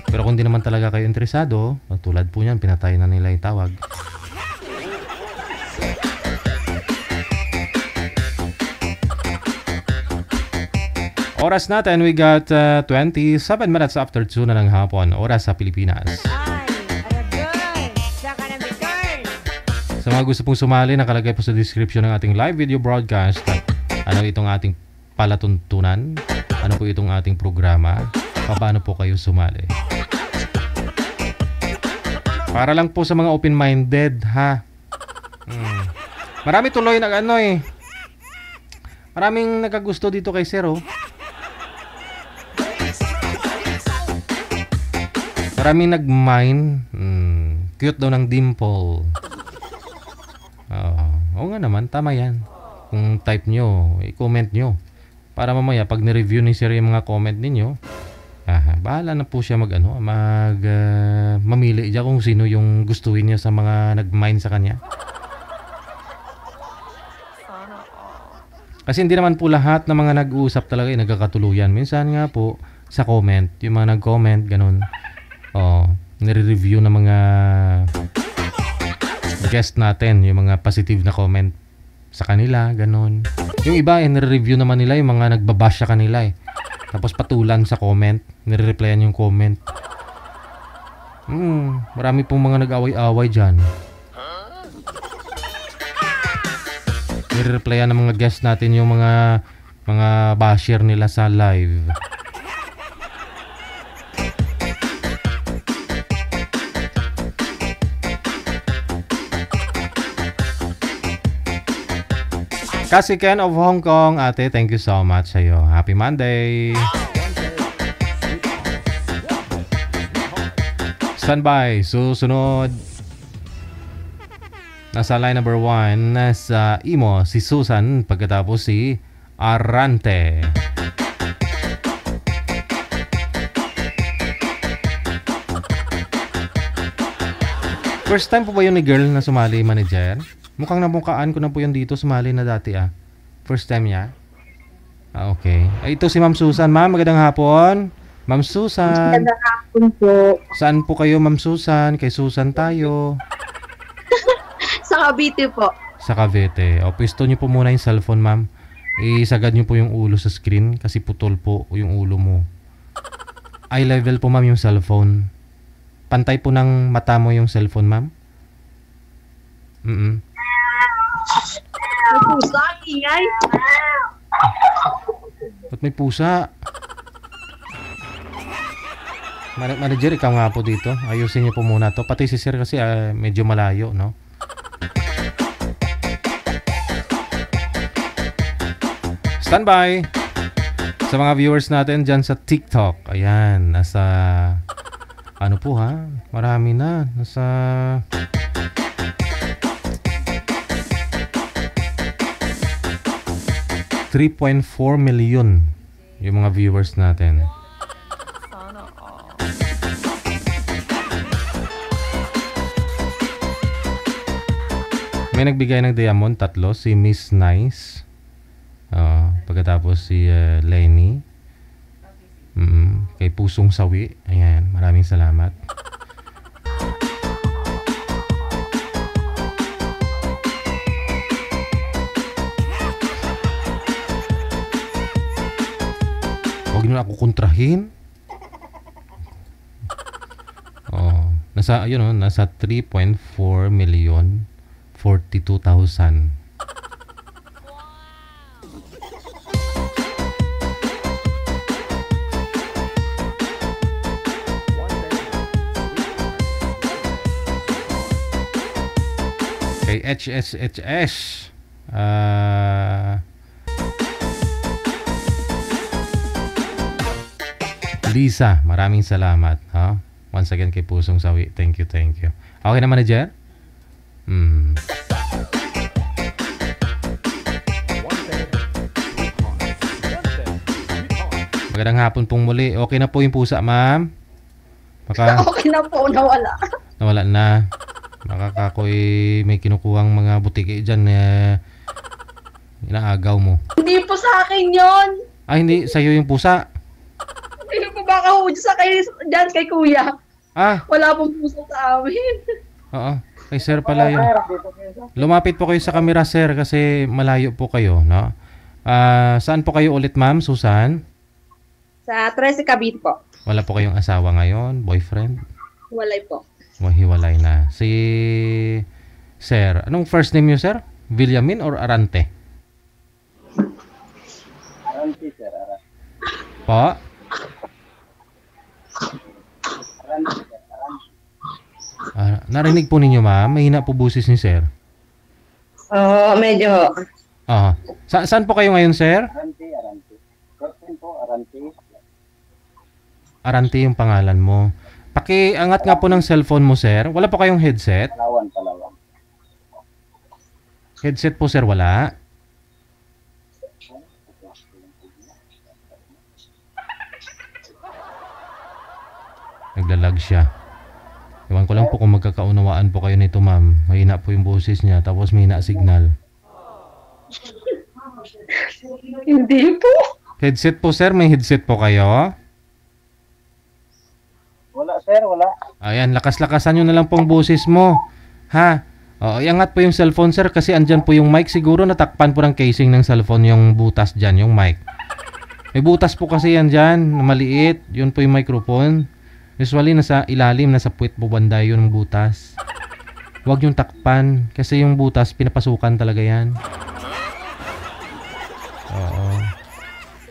Pero kung di naman talaga kayo interesado, tulad po yan, pinatay na nila yung tawag. Oras natin, we got 27 minutes after 2 na ng hapon. Oras sa Pilipinas. Sa mga gusto pong sumali, nakalagay po sa description ng ating live video broadcast. Ano itong ating palatuntunan? Ano po itong ating programa? Paano po kayo sumali? Para lang po sa mga open-minded, ha? Marami tuloy na ano eh. Maraming nagkagusto dito kay Sir, oh. Maraming nag-mine. Cute daw ng dimple. Oo nga naman, tama yan. Kung type nyo, i-comment nyo. Para mamaya, pag ni-review ni Sir yung mga comment ninyo, bahala na po siya mamili dyan kung sino yung gustuhin niya sa mga nag-mine sa kanya. Kasi hindi naman po lahat ng mga nag-uusap talaga nagkakatuluyan. Minsan nga po, sa comment, yung mga nag-comment, ganun. Nire-review ng mga guest natin, yung mga positive na comment sa kanila, ganun. Yung iba, nire-review naman nila yung mga nagbabash sa kanila eh. Tapos patulan sa comment, nire-replyan yung comment. Marami pong mga nag-away-away dyan. Nire-replyan ng mga guest natin yung mga basher nila sa live. Kasi Ken of Hong Kong, ate, thank you so much sa iyo. Happy Monday. Standby, susunod. Nasa line number 1, nasa Imo, si Susan, pagkatapos si Arante. First time po ba yun ni girl na sumali, manager? Mukhang nabukaan ko na po yun dito, sumali na dati First time niya? Okay. Ito si Ma'am Susan. Ma'am, magandang hapon. Ma'am Susan. Magandang hapon po. Saan po kayo, Ma'am Susan? Kay Susan tayo. Sa Cavite po. Sa Cavite. O, pisto niyo po muna yung cellphone, ma'am. Isagad niyo po yung ulo sa screen kasi putol po yung ulo mo. Eye level po, ma'am, yung cellphone. Pantay po ng mata mo yung cellphone, ma'am. May pusa, ingay. Ba't may pusa? Manager, ikaw nga po dito. Ayusin niyo po muna to. Pati si Sir kasi medyo malayo, no? Standby! Sa mga viewers natin dyan sa TikTok. Ayan, nasa... Ano po ha? Marami na. Nasa... $3.4 million yung mga viewers natin. May nagbigay ng diamond, 3, si Miss Nice. Pagkatapos si Lenny. Kay Pusong Sawi. Ayan, maraming salamat. Huwag nyo na ako kontrahin. Nasa 3.4 million 42,000. Kay HSHS Lisa, maraming salamat ha? Once again kay Pusong Sawi. Thank you. Okay na, manager? Magandang hapon pong muli. Okay na po yung pusa, ma'am? Okay na po, nawala. Nawala na. Baka ako'y may kinukuhang mga butiki dyan inaagaw mo. Hindi po sa akin yon. Hindi. Sa'yo yung pusa. Hindi po baka dyan kay kuya. Wala pong pusa sa amin. Oo. Kay sir pala yun. Lumapit po kayo sa camera, sir, kasi malayo po kayo, no? Saan po kayo ulit, ma'am? Susan? Sa 13 Cavite po. Wala po kayong asawa ngayon? Boyfriend? Walay po. Hiwalay na. Si sir, anong first name niyo, sir? Villamin or Arante? Arante, sir. Arante. Po? Arante, sir. Arante. Narinig po ninyo, ma'am? Mahina po busis ni sir. Medyo. Saan po kayo ngayon, sir? Arante. First name po, Arante. Arante yung pangalan mo. Pakiangat nga po ng cellphone mo, sir. Wala po kayong headset? Palawan. Headset po, sir, wala? Naglalag siya. Iwan ko lang po kung magkakaunawaan po kayo nito, ma'am. Mahina po yung boses niya, tapos mahina signal. Hindi po. Headset po, sir. May headset po kayo? Wala, sir. Wala. Ayan, lakas-lakasan nyo na lang pong boses mo. Ha? Iangat po yung cellphone, sir, kasi andyan po yung mic. Siguro natakpan po ng casing ng cellphone yung butas dyan, yung mic. May butas po kasi yan dyan, na maliit. Yun po yung microphone. Usually, nasa ilalim, nasa puwit po banda yun ng butas. Huwag yung takpan, kasi yung butas, pinapasukan talaga yan.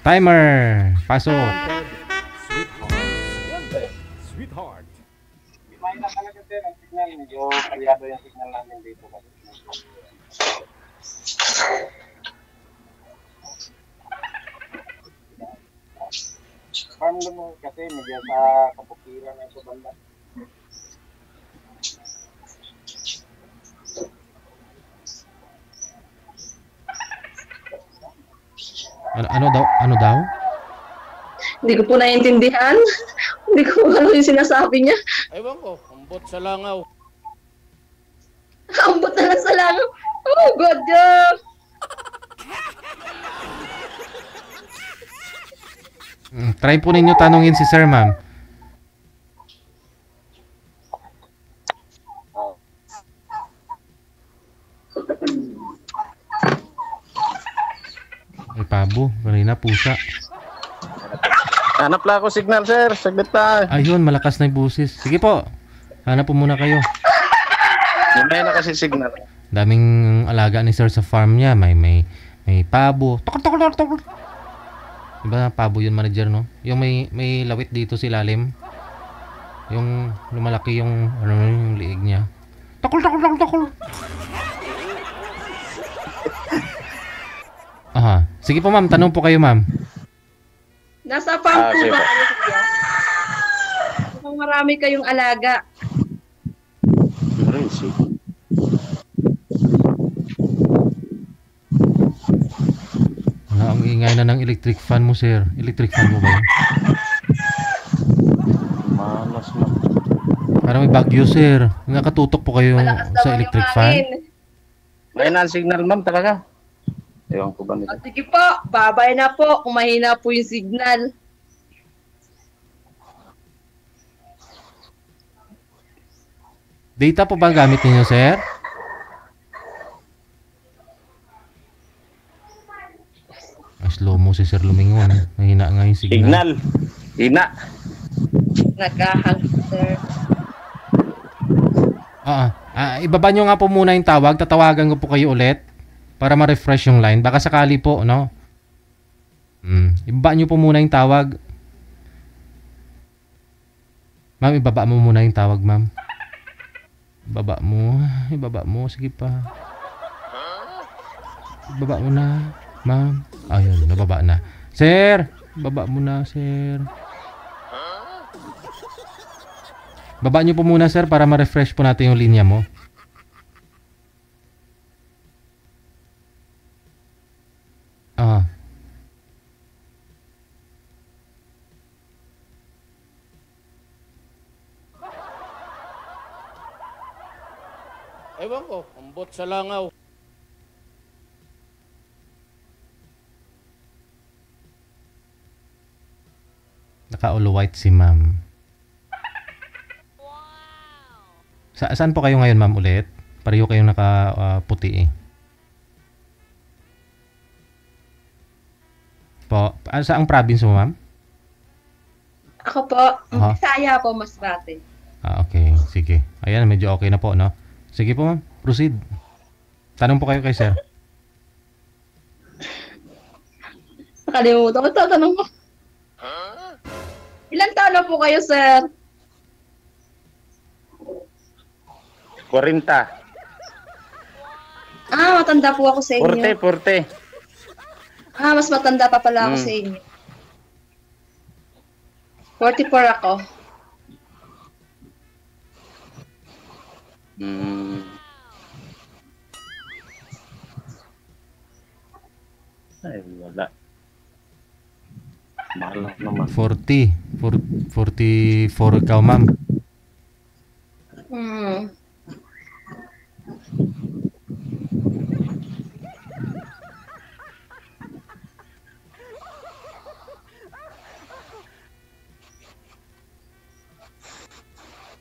Timer! Pasok! May na talaga, sir, ang signal. Medyo kalyado yung signal namin dito. Farm doon kasi medyo sa kapukiran na ito banda. Ano daw? Hindi ko po naiintindihan. Hindi ko ano yung sinasabi niya. Ewan ko, ambot sa langaw. Ambot na lang sa langaw. Oh, God, Diyos! Try po ninyo tanungin si sir, ma'am. Ay, pabo. Kanina, pusa. Hanap lang ako signal, sir. Saglit pa. Ayun, malakas na yung busis. Sige po. Hanap po muna kayo. May na kasi signal. Daming alaga ni sir sa farm niya. May pabo. Tokol. Diba pabo yun, manager, no? Yung may lawit dito si lalim. Yung lumalaki yung yung liig niya. Tokol. Aha. Sige po ma'am, tanong po kayo ma'am. Nasa farm po sige ba po. kayo, kuya? Mukhang marami kayong alaga. Marinsi. Ang ingay na ng electric fan mo, sir. Electric fan mo ba yun? Malas na. Parang may bagyo, sir. Nakatutok po kayo Malakas sa naman electric yung fan. hangin. May signal ma'am talaga. Ewan ko ba nito. Sige po, babay na po kung mahina po yung signal. Data po ba ang gamit ninyo, sir? Slow mo si Sir lumingon. Mahina nga yung signal. Signal. Hina. Nagkahang, sir. Ibaba nyo nga po muna yung tawag. Tatawagan ko po kayo ulit para ma-refresh yung line. Baka sakali po, no? Ibaba nyo po muna yung tawag. Ma'am, ibaba mo muna yung tawag, ma'am. Ibaba mo. Ibaba mo. Sige pa. Ibaba mo na, ma'am. Ayun, nababa na. Sir! Baba mo na, sir. Baba nyo po muna, sir, para ma-refresh po natin yung linya mo. Ewan ko, ambot sa langaw. Naka-all white si ma'am. Saan po kayo ngayon, ma'am, ulit? Pareho kayong naka-puti eh. Po, saang province mo, ma'am? Ako po, Bisaya po, Masbate. Okay. Sige. Ayan, medyo okay na po, no? Sige po, ma'am. Proceed. Tanong po kayo kay sir. Nakalimutan ko, tatanong mo. Ilan taon na po kayo, sir? 40. Matanda po ako sa inyo. 40. Mas matanda pa pala ako sa inyo. 44 ako. Ay, wala. Mahal naman. 44 ikaw, ma'am.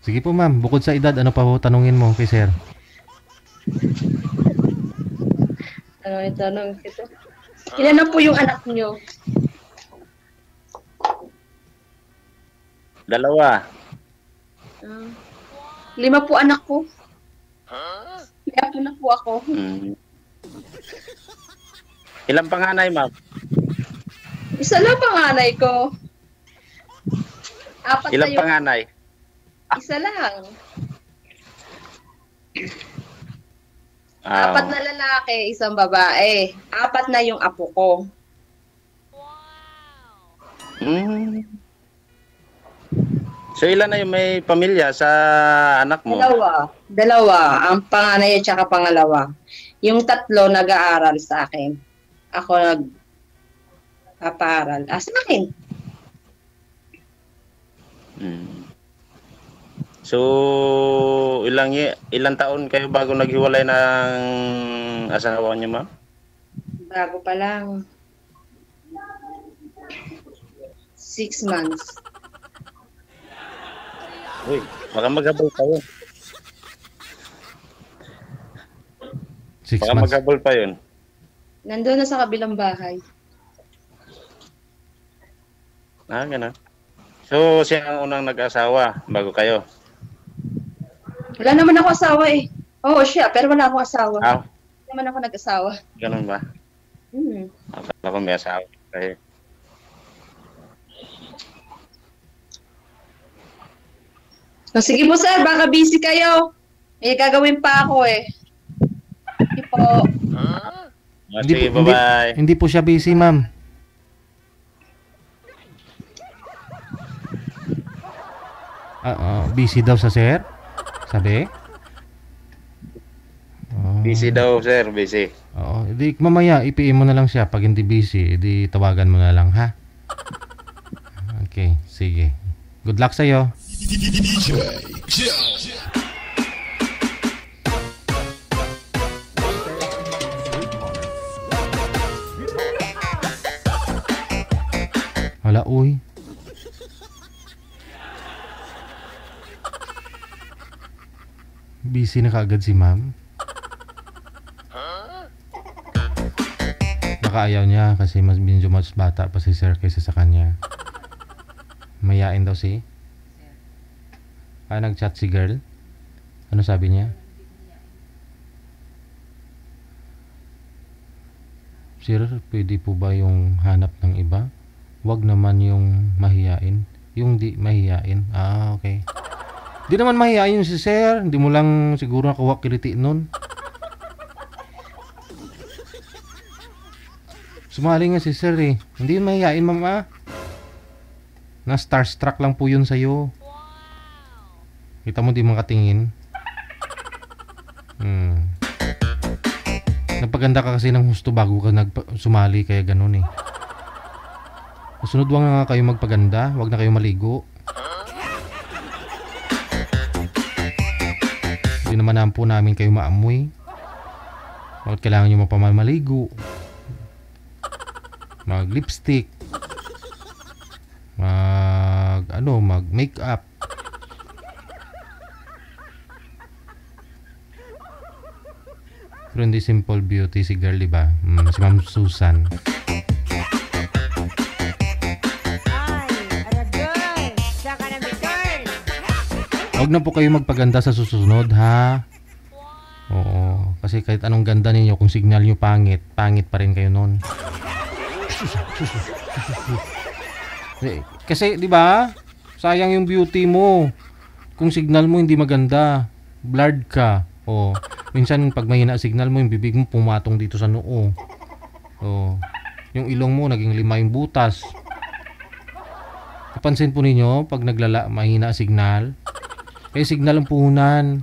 Sige po, ma'am. Bukod sa edad, ano pa po tanungin mo kay sir? Ano yung tanong ito? Ilan na po yung anak nyo? 2. 5 po anak ko. May apo na po ako. Ilang panganay, ma'am? Isa lang panganay ko. 4 Ilang na yung... panganay? Isa lang. 4 Ah, na lalaki, isang babae. 4 na yung apo ko. So ilan na yung may pamilya sa anak mo? Dalawa. Ang panganay at saka pangalawa. Yung 3 nag-aaral sa akin. Ako nagpapaaral. Sa akin. So ilang taon kayo bago naghiwalay ng asawa niyo, ma'am? Bago pa lang. 6 months. Uy, baka maghabol pa yun. 6 Baka months. maghabol pa yun. Nandun na sa kabilang bahay. Ganun. So siya ang unang nag-asawa bago kayo? Wala naman ako asawa eh. Oo, siya, pero wala akong asawa. Hindi naman ako nag-asawa. Ganun ba? Akala ko may asawa kayo. Sige po sir, baka busy kayo. May gagawin pa ako eh. Sige po. Sige, bye-bye. Hindi po siya busy, ma'am. Busy daw sa sir? Sabi? Busy daw, sir. Busy. Oo. Hindi, mamaya, i-PM mo na lang siya. Pag hindi busy, edi tawagan mo na lang, ha? Okay, sige. Good luck sa'yo. DJ Jill. Wala, uy. Busy na kaagad si ma'am. Baka ayaw niya kasi medyo mas bata pa si sir kaysa sa kanya. Mayain daw si? Nag-chat si girl? Ano sabi niya? Sir, pwede po ba yung hanap ng iba? Wag naman yung mahiyain. Yung di mahiyain. Okay. Di naman mahihain yung si sir. Hindi mo lang siguro nakuha kiliti nun. Sumali nga si sir eh. Hindi yun mahihain, mama. Na starstruck lang po yun sa'yo. Kita mo di makatingin. Napaganda ka kasi ng husto bago ka sumali. Kaya ganun eh. Sunod wag na nga kayo magpaganda. Wag na kayo maligo. Hindi naman po namin kayo maamoy. Bakit kailangan nyo mapamaligo? Mag lipstick. Mag make up. Pero hindi simple beauty si girl, diba? Si Ma'am Susan. Huwag na po kayo magpaganda sa susunod, ha? Oo. Kasi kahit anong ganda ninyo, kung signal nyo pangit, pangit pa rin kayo nun. Kasi, di ba? Sayang yung beauty mo. Kung signal mo hindi maganda, blurred ka. O, minsan pag mahina signal mo, yung bibig mo pumatong dito sa noo. O, yung ilong mo naging 5 yung butas. Napansin po ninyo, pag mahina signal, signal ang puhunan.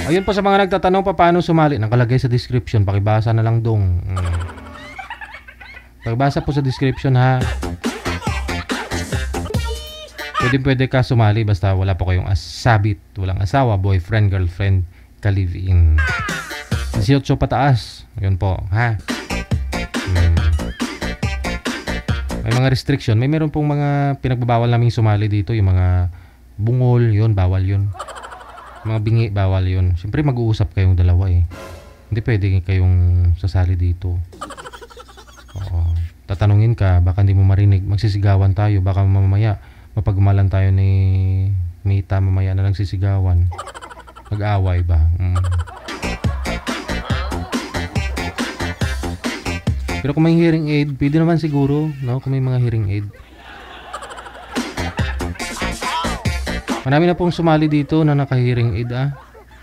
Ayun po sa mga nagtatanong paano sumali, nakalagay sa description, pakibasa na lang dong. Pakibasa po sa description, ha. Pwede ka sumali basta wala po kayong sabit, walang asawa, boyfriend, girlfriend, ka-live-in. 18 pataas. Yun po, ha. May mga restriction, meron pong mga pinagbabawal naming sumali dito, yung mga bungol, yun, bawal yun. Mga bingi, bawal yun. Siyempre mag-uusap kayong dalawa eh. Hindi pwede kayong sasali dito. Oo. Tatanungin ka, baka hindi mo marinig. Magsisigawan tayo, baka mamaya mapagmalan tayo ni Mita, mamaya na lang sisigawan. Mag-away ba? Pero kung may hearing aid, pwede naman siguro, no? Kung may mga hearing aid. Marami na pong sumali dito na naka-hearing aid,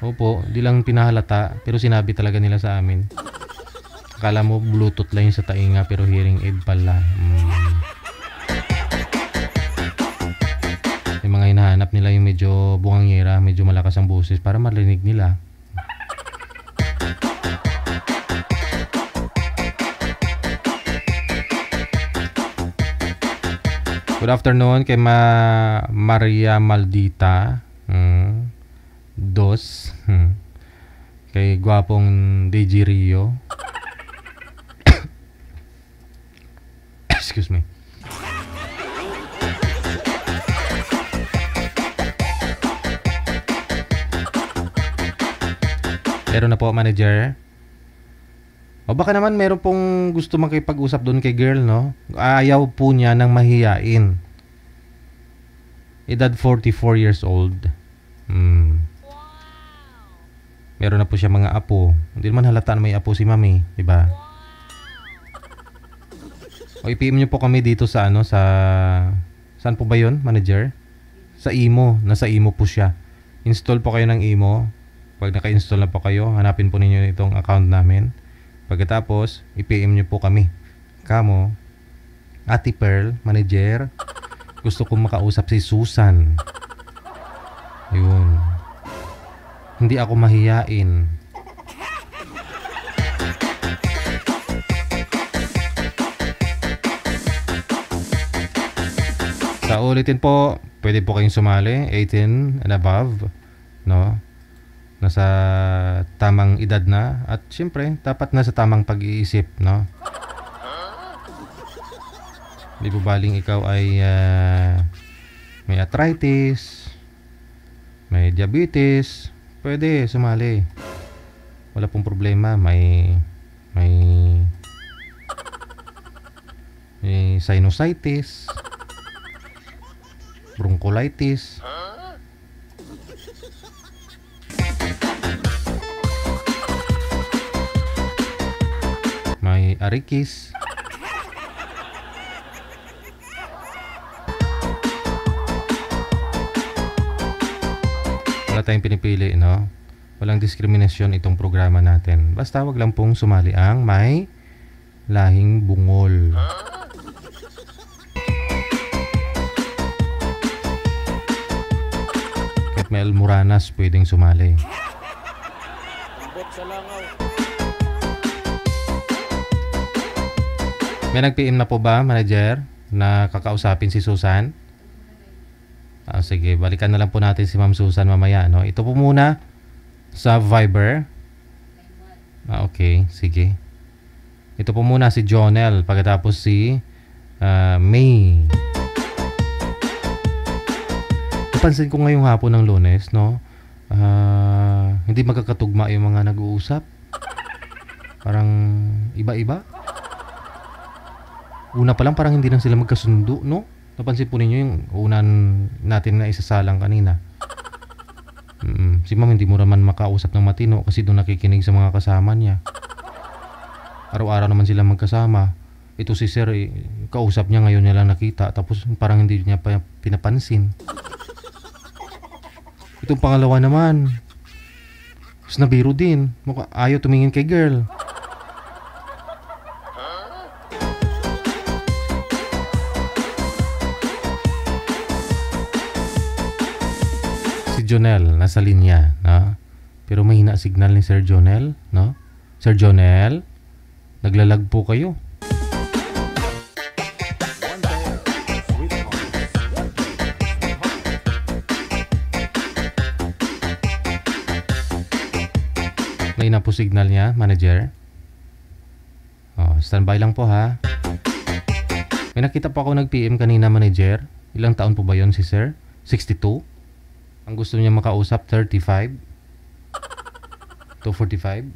Opo, di lang pinahalata, pero sinabi talaga nila sa amin. Akala mo Bluetooth lang yung sa tainga, pero hearing aid pala. Yung mga hinahanap nila yung medyo bungangera, medyo malakas ang boses para marinig nila. Good afternoon kay Maria Maldita. Dos. Kay gwapong DJ Rio. Excuse me. Meron na po, manager. O baka naman meron pong gusto makipag-usap doon kay girl, no? Ayaw po niya ng mahiyain. Edad 44 years old. Meron na po siya mga apo. Hindi naman halata na may apo si mami, di ba? O i-PM niyo po kami dito sa Saan po ba yun, manager? Sa Imo. Nasa Imo po siya. Install po kayo ng Imo. Pag naka-install na po kayo, hanapin po ninyo itong account namin. Pagkatapos, i-PM nyo po kami. Kamo, Ate Pearl, manager, gusto kong makausap si Susan. Yun. Hindi ako mahiyain. Sa ulitin po, pwede po kayong sumali, 18 and above, no? Nasa tamang edad na at syempre, dapat nasa tamang pag-iisip, no? Di po baling ikaw ay may arthritis, may diabetes, pwede sumali. Wala pong problema, may sinusitis, bronchitis, may arikis, wala tayong pinipili, no? Walang diskriminasyon itong programa natin. Basta wag lang pong sumali ang may lahing bungol. Kahit may almoranas, pwedeng sumali. Ambot sa langaw. May nag-PM na po ba, manager, na kakausapin si Susan? Sige, balikan na lang po natin si Ma'am Susan mamaya, no? Ito po muna sa Viber. Okay, sige. Ito po muna si Jonel, pagkatapos si May. Napansin ko ngayong hapon ng Lunes, no? Hindi magkakatugma yung mga nag-uusap. Parang iba-iba. Una pa lang parang hindi na sila magkasundo, no? Napansin po ninyo yung unan natin na isasalang kanina. Si Ma'am hindi mo naman makausap ng matino kasi doon nakikinig sa mga kasama niya. Araw-araw naman sila magkasama. Ito si Sir, kausap niya ngayon niya lang nakita tapos parang hindi niya pa pinapansin. Itong pangalawa naman, mas nabiro din. Ayaw tumingin kay girl. Jonel, nasa linya, no? Pero mahina signal ni Sir Jonel, no? Sir Jonel, naglalag po kayo. Mahina po signal niya, manager. Standby lang po, ha? May nakita po ako nag-PM kanina, manager. Ilang taon po ba yon si Sir? 62? Ang gusto niya makausap, 35 to 45.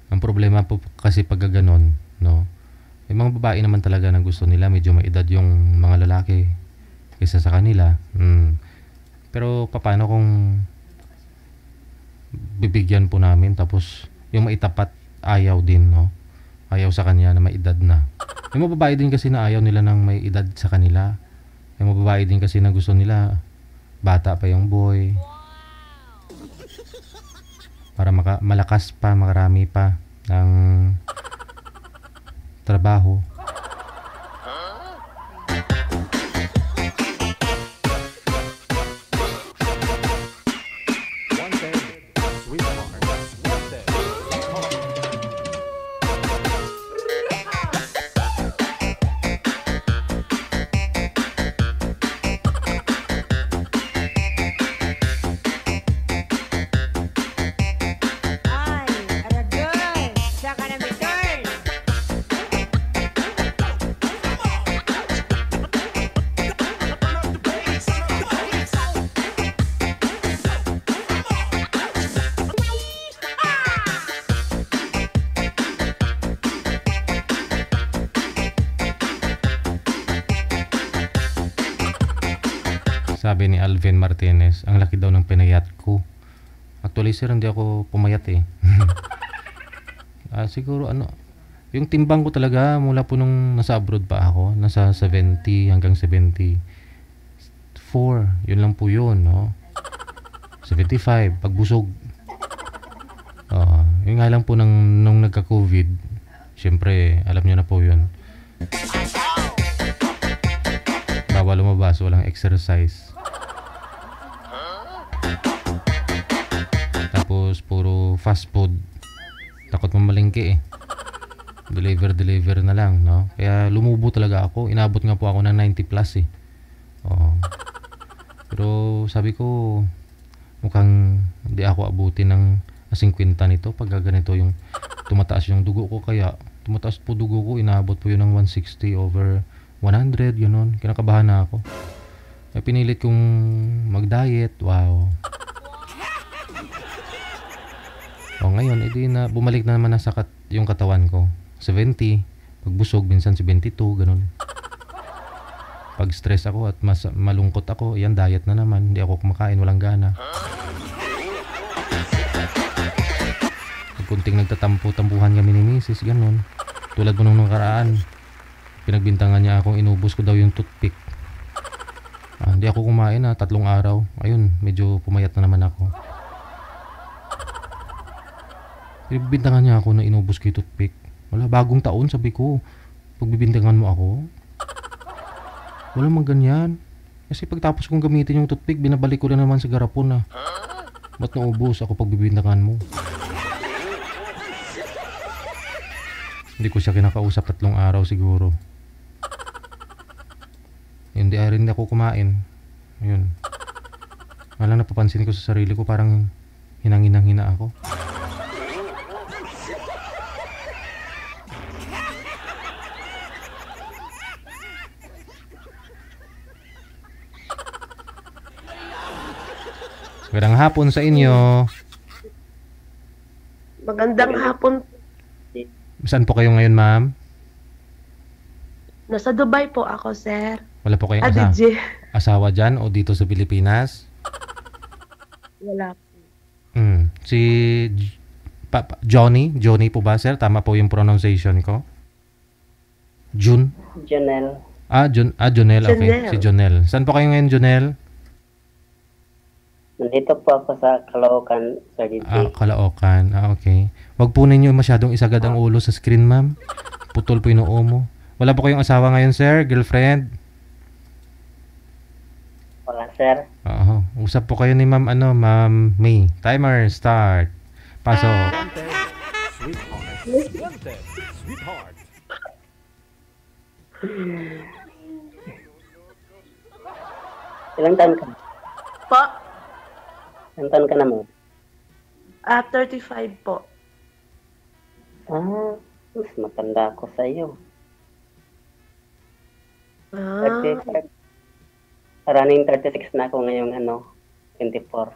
Ang problema po kasi pag gano'n, no? May mga babae naman talaga na gusto nila medyo may edad yung mga lalaki kaysa sa kanila. Pero paano kung bibigyan po namin tapos yung maitapat ayaw din, no? Ayaw sa kanya na may edad na. May mga babae din kasi na ayaw nila ng may edad sa kanila. May mga babae din kasi na gusto nila bata pa yung boy. Para malakas pa, makarami pa ng trabaho. Sabi ni Alvin Martinez, ang laki daw ng pinayat ko. Actually sir, hindi ako pumayat eh. Siguro ano, yung timbang ko talaga mula po nung nasa abroad pa ako, nasa 70 hanggang 74. Yun lang po yun, no? 75, pagbusog. Yun nga lang po nung nagka-COVID, syempre, alam nyo na po yun. Bawal lumabas, walang exercise. Tapos, puro fast food. Takot mamalengke eh. Deliver na lang, no? Kaya lumubo talaga ako. Inabot nga po ako ng 90 plus eh. Pero sabi ko, mukhang hindi ako abutin ng 50 nito pag ganito yung tumataas yung dugo ko. Kaya tumataas po dugo ko, inabot po yun ng 160 over 100, yun. Kinakabahan na ako. Kaya pinilit kong mag-diet. Wow. Ngayon, edi na bumalik na naman na yung katawan ko. 70, pagbusog minsan 72, ganun. Pag stress ako at malungkot ako, yan diet na naman. Hindi ako kumakain, walang gana. Pag kunting nagtatampo-tampuhan kami ni Mrs., ganun. Tulad mo nung nakaraan, pinagbintangan niya akong inubos ko daw yung toothpick. Hindi ako kumain 3 araw. Ayun, medyo pumayat na naman ako. Pinagbintangan niya ako na inubos ko yung toothpick. Wala, bagong taon, sabi ko. Pagbibintangan mo ako? Wala mang ganyan. Kasi pagtapos kong gamitin yung toothpick, binabalik ko na naman sa garapon na. Ba't naubos ako pagbibintangan mo? Hindi ko siya kinakausap 3 araw siguro. Hindi rin ako kumain. Ayun. Malang napapansin ko sa sarili ko, parang hinang-hina ako. Magandang hapon sa inyo. Magandang hapon. Saan po kayo ngayon, ma'am? Nasa Dubai po ako, sir. Wala po kayong asawa dyan o dito sa Pilipinas? Wala po. Si Johnny po ba, sir? Tama po yung pronunciation ko? June? Jonel. Jonel, okay. Si Jonel. Saan po kayo ngayon, Jonel? Nandito po ako sa Caloocan, Sir DJ. Caloocan. Okay. Wag po ninyo masyadong isagad ang ulo sa screen, ma'am. Putol po yung noo mo. Wala po kayong asawa ngayon, sir? Girlfriend? Wala, sir. Usap po kayo ni ma'am, ma'am May. Timer, start. Paso. Sweetheart. Ilang taon ka? Po? Ilang taon ka na mo? 35 po. Mas matanda ako sa iyo. 35. Running 36 na ako ngayong 24.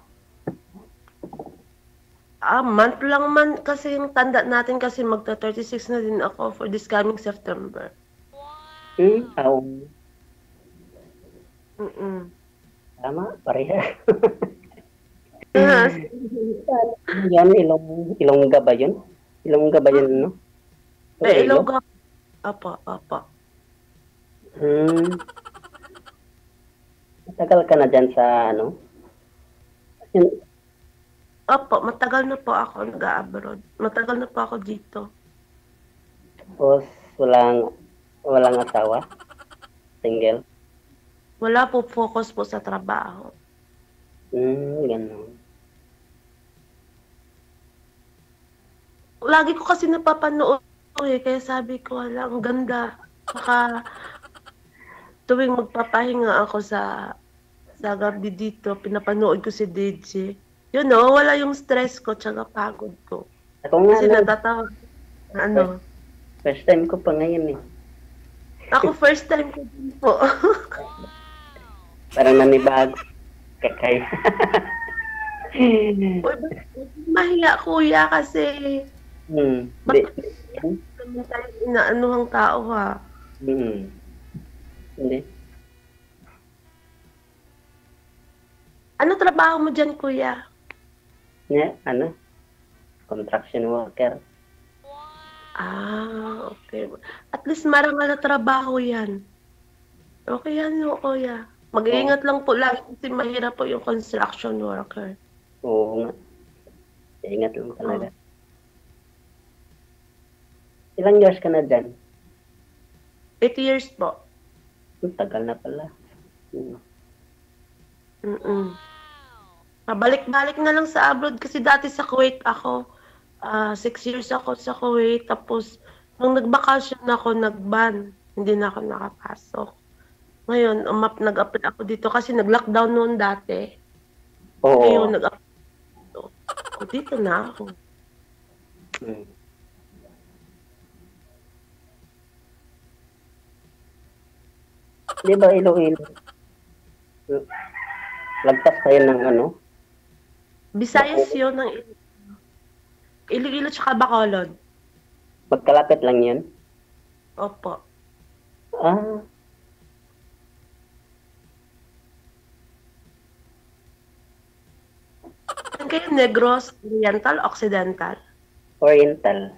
Month lang man kasi yung tanda natin kasi magta-36 na din ako for this coming September. Tama, pareha. Yan, Ilongga ba yun? Ilongga ba yun, no? Ilongga. Apa. Matagal ka na dyan sa Opo, matagal na po ako nag-abroad. Matagal na po ako dito. Tapos, walang asawa? Single? Wala po, focus po sa trabaho. Ganun. Lagi ko kasi napapanood kaya sabi ko, ang ganda. Baka tuwing magpapahinga ako sa gabi dito, pinapanood ko si DJ. Wala yung stress ko tsaka pagod ko. Kasi natatawa. First time ko pa ngayon eh. Ako first time ko din po. Parang nanibago. Kakay. Mahiya kuya kasi inaanuhang tao ha. Hindi. Ano trabaho mo dyan, kuya? Construction worker. Okay. At least marangal na trabaho yan. Okay yan, no, kuya. Mag-iingat lang po lagi kasi mahirap po yung construction worker. Oo nga. Ingat lang talaga. Ilang years ka na dyan? 8 years po. Ang tagal na pala. Pabalik-balik na lang sa abroad kasi dati sa Kuwait ako. 6 years ako sa Kuwait. Tapos, nung nagbakasyon ako, nag-ban. Hindi na ako nakapasok. Ngayon, nag-apply ako dito kasi nag-lockdown noon dati. Oo. Ngayon, nag-apply dito. Dito na ako. Di ba Iloilo? Lagpas kayo ng ano? Visayas yun ng Iloilo tsaka Bacolod. Magkalapit lang yan? Opo. Saan kayo? Negros, Oriental, Occidental? Oriental.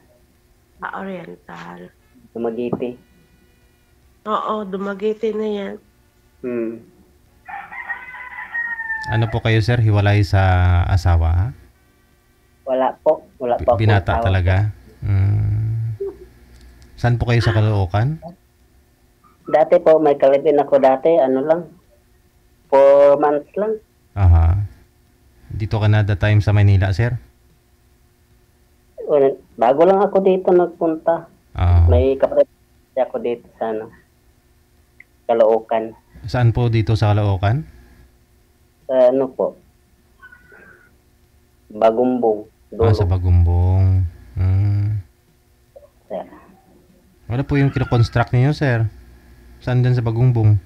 Oriental. Dumaguete. Oo, Dumaguete na yan. Ano po kayo, sir? Hiwalay sa asawa, ha? Wala po. Wala pa po. Binata talaga? Saan po kayo sa Caloocan? Dati po, may kalibin ako dati. Ano lang? 4 months lang. Aha. Dito ka na that time sa Manila, sir? Bago lang ako dito nagpunta. May kapatid ako dito sa Caloocan. Saan po dito sa Caloocan? Sa ano po? Bagumbong. Sa Bagumbong. Yeah. Wala po yung kino-construct niyo, sir? Saan din sa Bagumbong?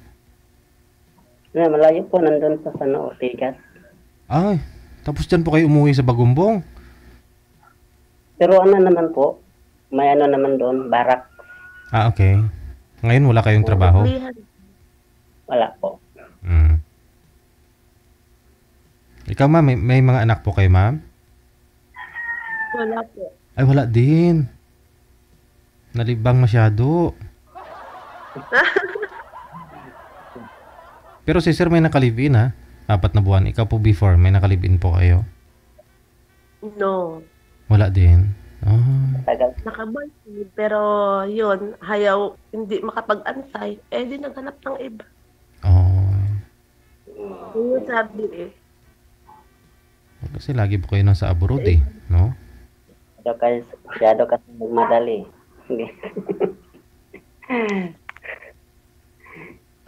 Malayo po, nandun sa Ortigas. Ay, tapos dyan po kayo umuwi sa Bagumbong? Pero ano naman po, may ano naman doon, barak. Okay. Ngayon wala kayong trabaho? Wala po. Ikaw, ma'am, may mga anak po kayo, ma'am? Wala po. Ay, wala din. Nalibang masyado. Pero si sir may nakalibin, ha? 4 na buwan. Ikaw po before, may nakalibin po kayo? No. Wala din. Nakaboyfriend, pero yun, hayaw, hindi makapag-antay, di naghanap ng iba. Yun sabi Kasi lagi po kayo nasa abroad no? Masyado kasi magmadali.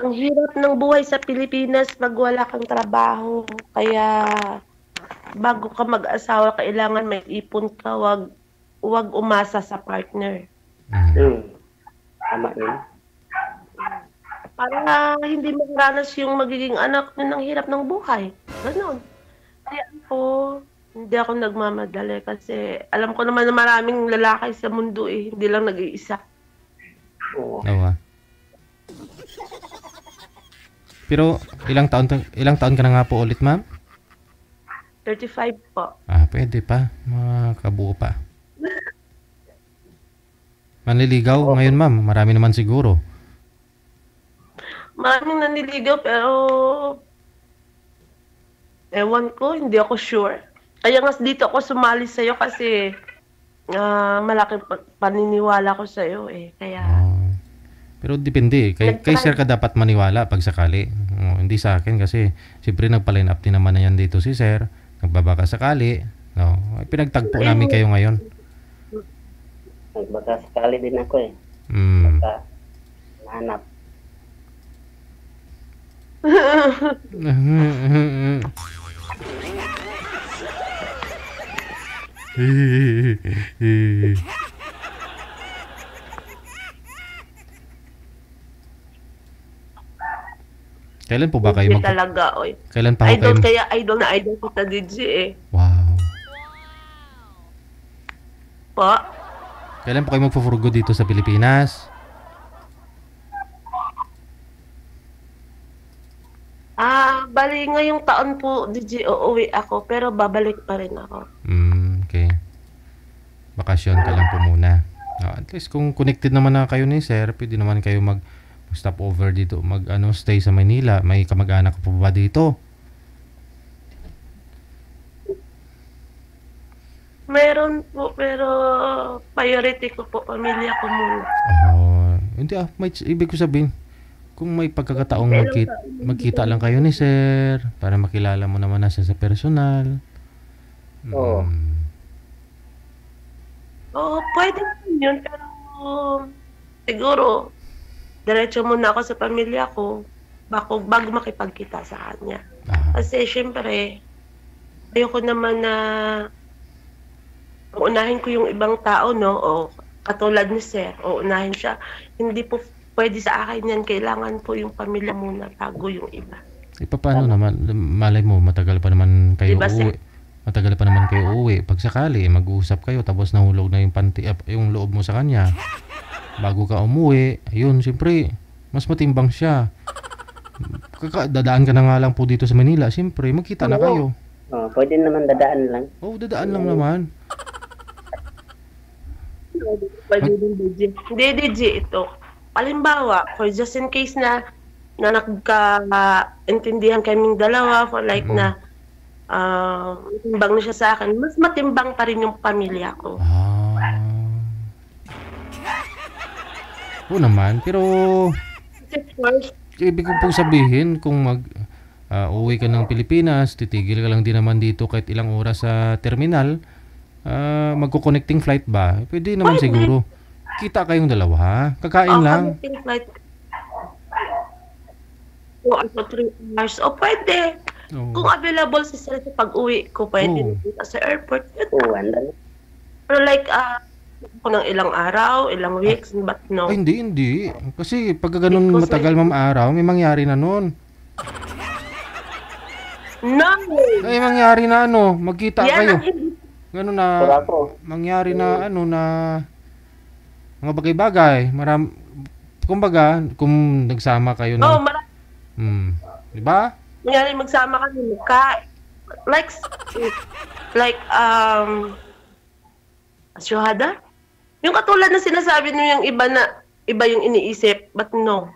Ang hirap ng buhay sa Pilipinas pag wala kang trabaho. Kaya bago ka mag-asawa, kailangan may ipon ka, wag umasa sa partner. Tama yun. Para hindi magranas yung magiging anak ng hirap ng buhay. Ganon. Kaya hindi ako nagmamadali kasi alam ko naman na maraming lalaki sa mundo hindi lang nag-iisa. Oo. Pero ilang taon ka na nga po ulit, ma'am? 35 po. Pwede pa. Makabuo pa. Manliligaw ngayon, ma'am. Marami naman siguro. Maraming naniligaw pero ewan ko, hindi ako sure. Kaya nga dito ako sumali sa'yo kasi malaking paniniwala ko sa'yo Kaya... Pero depende. Kay sir ka dapat maniwala pag sakali. Hindi sa akin kasi siyempre nagpa-line up din naman na yan dito si sir. Nagbabaka sakali. Pinagtagpo namin kayo ngayon. Nagbaka sakali din ako Baka nahanap. Kailan po ba kayo talaga, Kailan pa idol kayo? Kaya idol na idol ko sa DJ Wow. Po? Kailan po kayo magpo-furgo dito sa Pilipinas? Bali ngayong taon po DJ uuwi ako pero babalik pa rin ako. Okay. Bakasyon ka lang po muna. At least kung connected naman na kayo ni sir, pwede naman kayo stop over dito, stay sa Manila. May kamag-anak pa ba dito? Meron po, pero priority ko po, pamilya ko muna. Hindi ibig ko sabihin, kung may pagkakataong magkita lang kayo ni sir, para makilala mo naman na siya sa personal. Oo. Oo, pwede naman yun, pero siguro, diretso muna ako sa pamilya ko bago makipagkita sa kanya. Kasi syempre, ayoko naman na uunahin ko yung ibang tao, no? O katulad ni sir, uunahin siya. Hindi po pwede sa akin yan. Kailangan po yung pamilya muna bago yung iba. Paano naman? Malay mo, matagal pa naman kayo uuwi. Matagal pa naman kayo uuwi. Pag sakali, mag-uusap kayo tapos nahulog na yung loob mo sa kanya. Bago ka umuwi, ayun, siyempre, mas matimbang siya. Dadaan ka na nga lang po dito sa Manila. Siyempre, magkita na kayo. Pwede naman dadaan lang. Dadaan lang naman. Hindi, DJ, ito. Halimbawa, for just in case na nagka-intindihan kaming dalawa, for like na matimbang na siya sa akin, mas matimbang pa rin yung pamilya ko. Oo naman, pero ibig ko pong sabihin, kung uwi ka ng Pilipinas, titigil ka lang din naman dito kahit ilang oras sa terminal, magko-connecting flight ba? Pwede naman siguro. Kita kayong dalawa, kakain lang. Connecting flight. 2 or 3 hours. Pwede. Kung available si sir sa pag-uwi ko, pwede dito sa airport. Pero like, kung ng ilang araw, ilang weeks, but no. Hindi. Kasi pag ganun matagal araw, may mangyari na nun. No! May mangyari na magkita kayo. Ganun na, mangyari na na mga bagay-bagay. Kumbaga, kung nagsama kayo ng... di ba? Mangyari magsama kami, asyuhada? Yung katulad na sinasabi nyo yung iba yung iniisip, but no.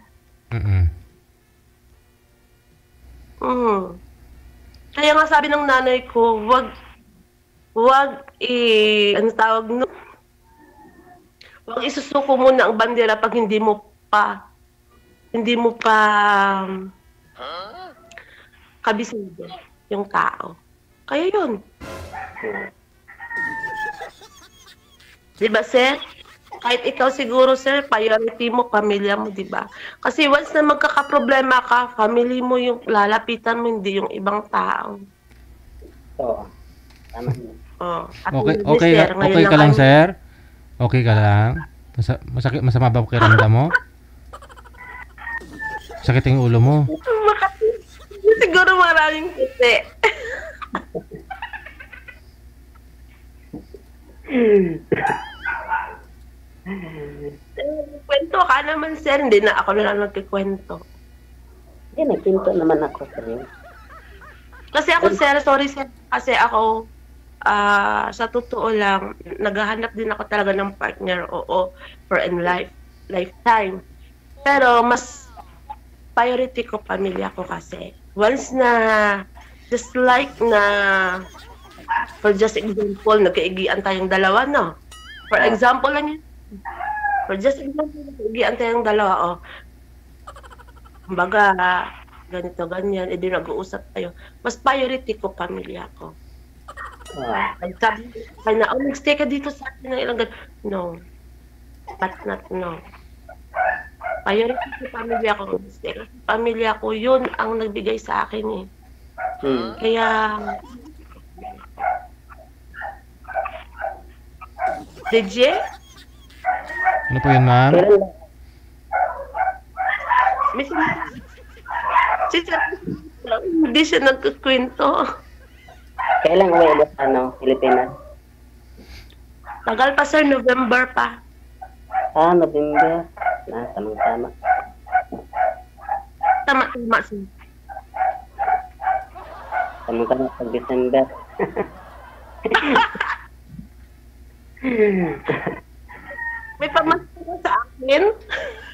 Kaya nga sabi ng nanay ko, wag isusuko muna ang bandera pag hindi mo pa kabisado yung tao. Kaya yun. Diba, sir? Kahit ikaw siguro, sir, priority mo, pamilya mo, diba? Kasi once na magkakaproblema ka, family mo yung lalapitan mo, hindi yung ibang tao. Oo. Tama. Okay ka lang, sir? Okay ka lang? Masama ba pakiramdam mo? Sakit yung ulo mo? Siguro maraming kasi. Kwento ka naman, sir. Hindi na ako na lang nagkikwento. Hindi, nagkwento naman ako, sir. Kasi ako, sir, sorry, sir. Kasi ako, sa totoo lang, naghahanap din ako talaga ng partner, for lifetime. Pero mas priority ko pamilya ko kasi. Once na, just like na, for just example, nagkaigian tayong dalawa, no? For example lang yun. For just example, nagkaigian tayong dalawa, kumbaga, ganito, ganyan, edi nag-uusap tayo. Mas priority ko pamilya ko. Sabi na, nag-stay ka dito sa akin ng ilang ganito. No. But not, no. Priority ko pamilya ko. Pamilya ko, yun ang nagbigay sa akin eh. Kaya, DJ? Ano po yun, ma'am? Hindi siya nagkukwento. Kailan uwi ulit Pilipinas? Tagal pa, sir. November pa. November. Tamang-tama. Tama, sir. Tamang-tama pag December. May pamasahe sa akin.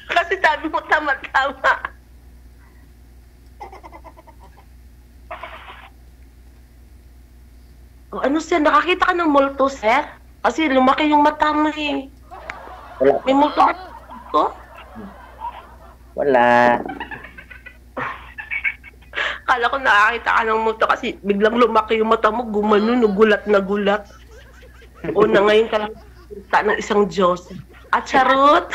Kasi sabi mo tama-tama. O, ano sir, nakakita ka ng multo, sir? Kasi lumaki yung mata mo eh. Wala. May multo ko? Wala. Kala ko nakakita ka ng multo kasi biglang lumaki yung mata mo, gumano, gulat na gulat. O na ngayon ka lang nakita ng isang Diyos. At charot!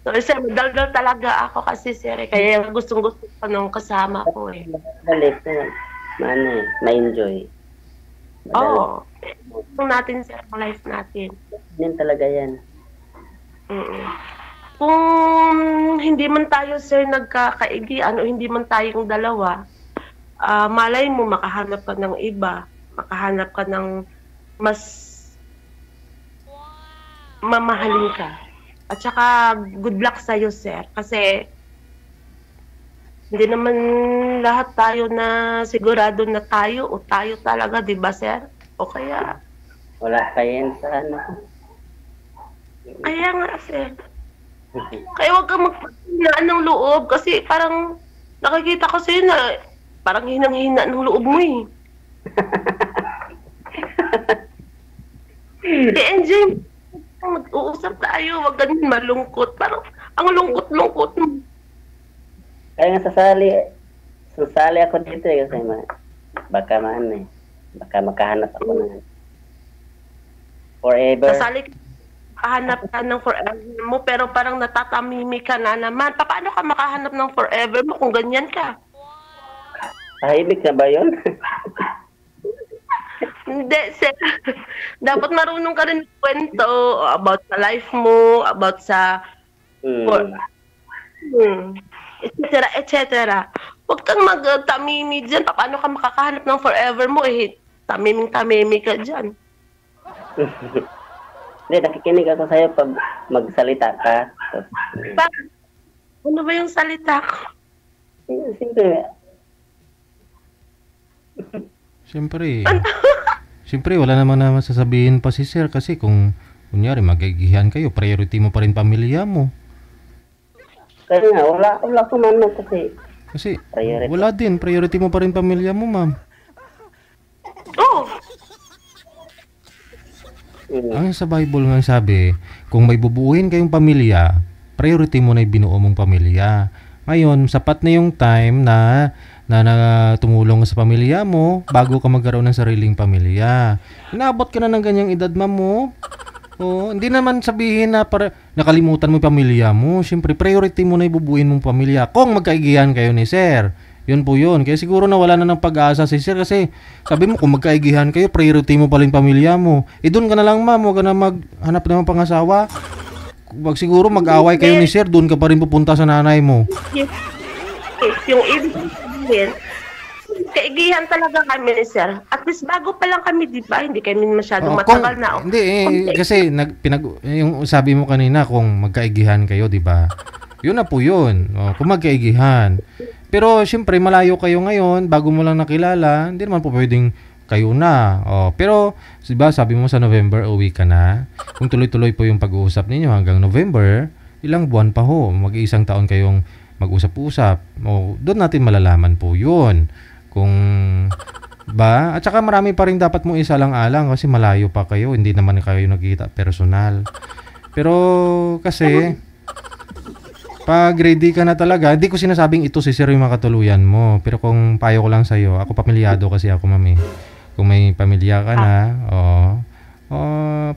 So, sir, madaldal talaga ako kasi, sir, kaya gustong-gusto ko nung kasama ko eh. Balik na. Ma-enjoy. Oo. Gusto natin, sir, ang life natin. Yan talaga yan. Kung hindi man tayo, sir, nagkakaigian o hindi man tayong dalawa, malay mo, makahanap ka ng iba. Makahanap ka ng mas mamahalin ka. At saka, good luck sa'yo, sir. Kasi, hindi naman lahat tayo na sigurado na tayo o tayo talaga, di ba, sir? O kaya... Wala pa yan sa ano. Kaya nga, sir. Kaya huwag kang magpahinaan ng loob kasi parang nakikita ko sa'yo na parang hinang-hina ng loob mo eh. I-enjoy mo. Mag-uusap tayo, huwag ganun malungkot. Parang ang lungkot-lungkot mo. Kaya nga sasali ako dito eh kasi baka makahanap ako ng forever. Sasali makahanap ka ng forever mo pero parang natatamimi ka na naman. Paano ka makahanap ng forever mo kung ganyan ka? Tahimik na ba yun? Hindi, sir. Dapat marunong ka rin kwento about sa life mo, about sa etc. Huwag kang mag-tamimi dyan. Paano ka makakahanap ng forever mo eh? Tamiming-tamimi ka dyan. Hindi, nakikinig ako sa'yo pag magsalita ka. Ano ba yung salita ko? Siyempre, wala naman na masasabihin pa si sir kasi kung kunyari magigihan kayo, priority mo pa rin pamilya mo. Kaya nga, wala ko man kasi. Kasi wala din, priority mo pa rin pamilya mo, ma'am. Oo. Ang sa Bible nga sabi, kung may bubuuin kayong pamilya, priority mo na yung binuo mong pamilya. Ngayon, sapat na yung time na tumulong sa pamilya mo bago ka magkaroon ng sariling pamilya. Inaabot ka na ng ganyang edad, ma'am mo. Hindi naman sabihin na nakalimutan mo yung pamilya mo. Siyempre, priority mo na ibubuin mong pamilya. Kung magkaigihan kayo ni sir, yun po yun. Kaya siguro nawala na ng pag-asa si sir kasi sabi mo kung magkaigihan kayo, priority mo pala yung pamilya mo. Doon ka na lang, ma'am. Huwag ka na maghanap ng pangasawa. Wag siguro mag-away kayo ni sir, doon ka pa rin pupunta sa nanay mo. Yung ibig sabihin, kaigihan talaga kami ni sir. At least bago pa lang kami, di ba? Hindi kami masyadong matagal na. Hindi, kasi yung sabi mo kanina kung magkaigihan kayo, di ba? Yun na po yun. Kung magkaigihan. Pero siyempre, malayo kayo ngayon, bago mo lang nakilala, hindi naman po pwedeng kayo na. Pero, diba, sabi mo sa November, uwi ka na. Kung tuloy-tuloy po yung pag-uusap ninyo hanggang November, ilang buwan pa ho, mag-iisang taon kayong mag-usap-usap. Doon natin malalaman po yun. Kung, ba? At saka marami pa rin dapat mo isalang-alang kasi malayo pa kayo. Hindi naman kayo nagkita personal. Pero, kasi, pag ready ka na talaga, hindi ko sinasabing ito si sir yung makatuluyan mo. Pero kung payo ko lang sa'yo, ako pamilyado kasi ako, mami. Kung may pamilya ka na,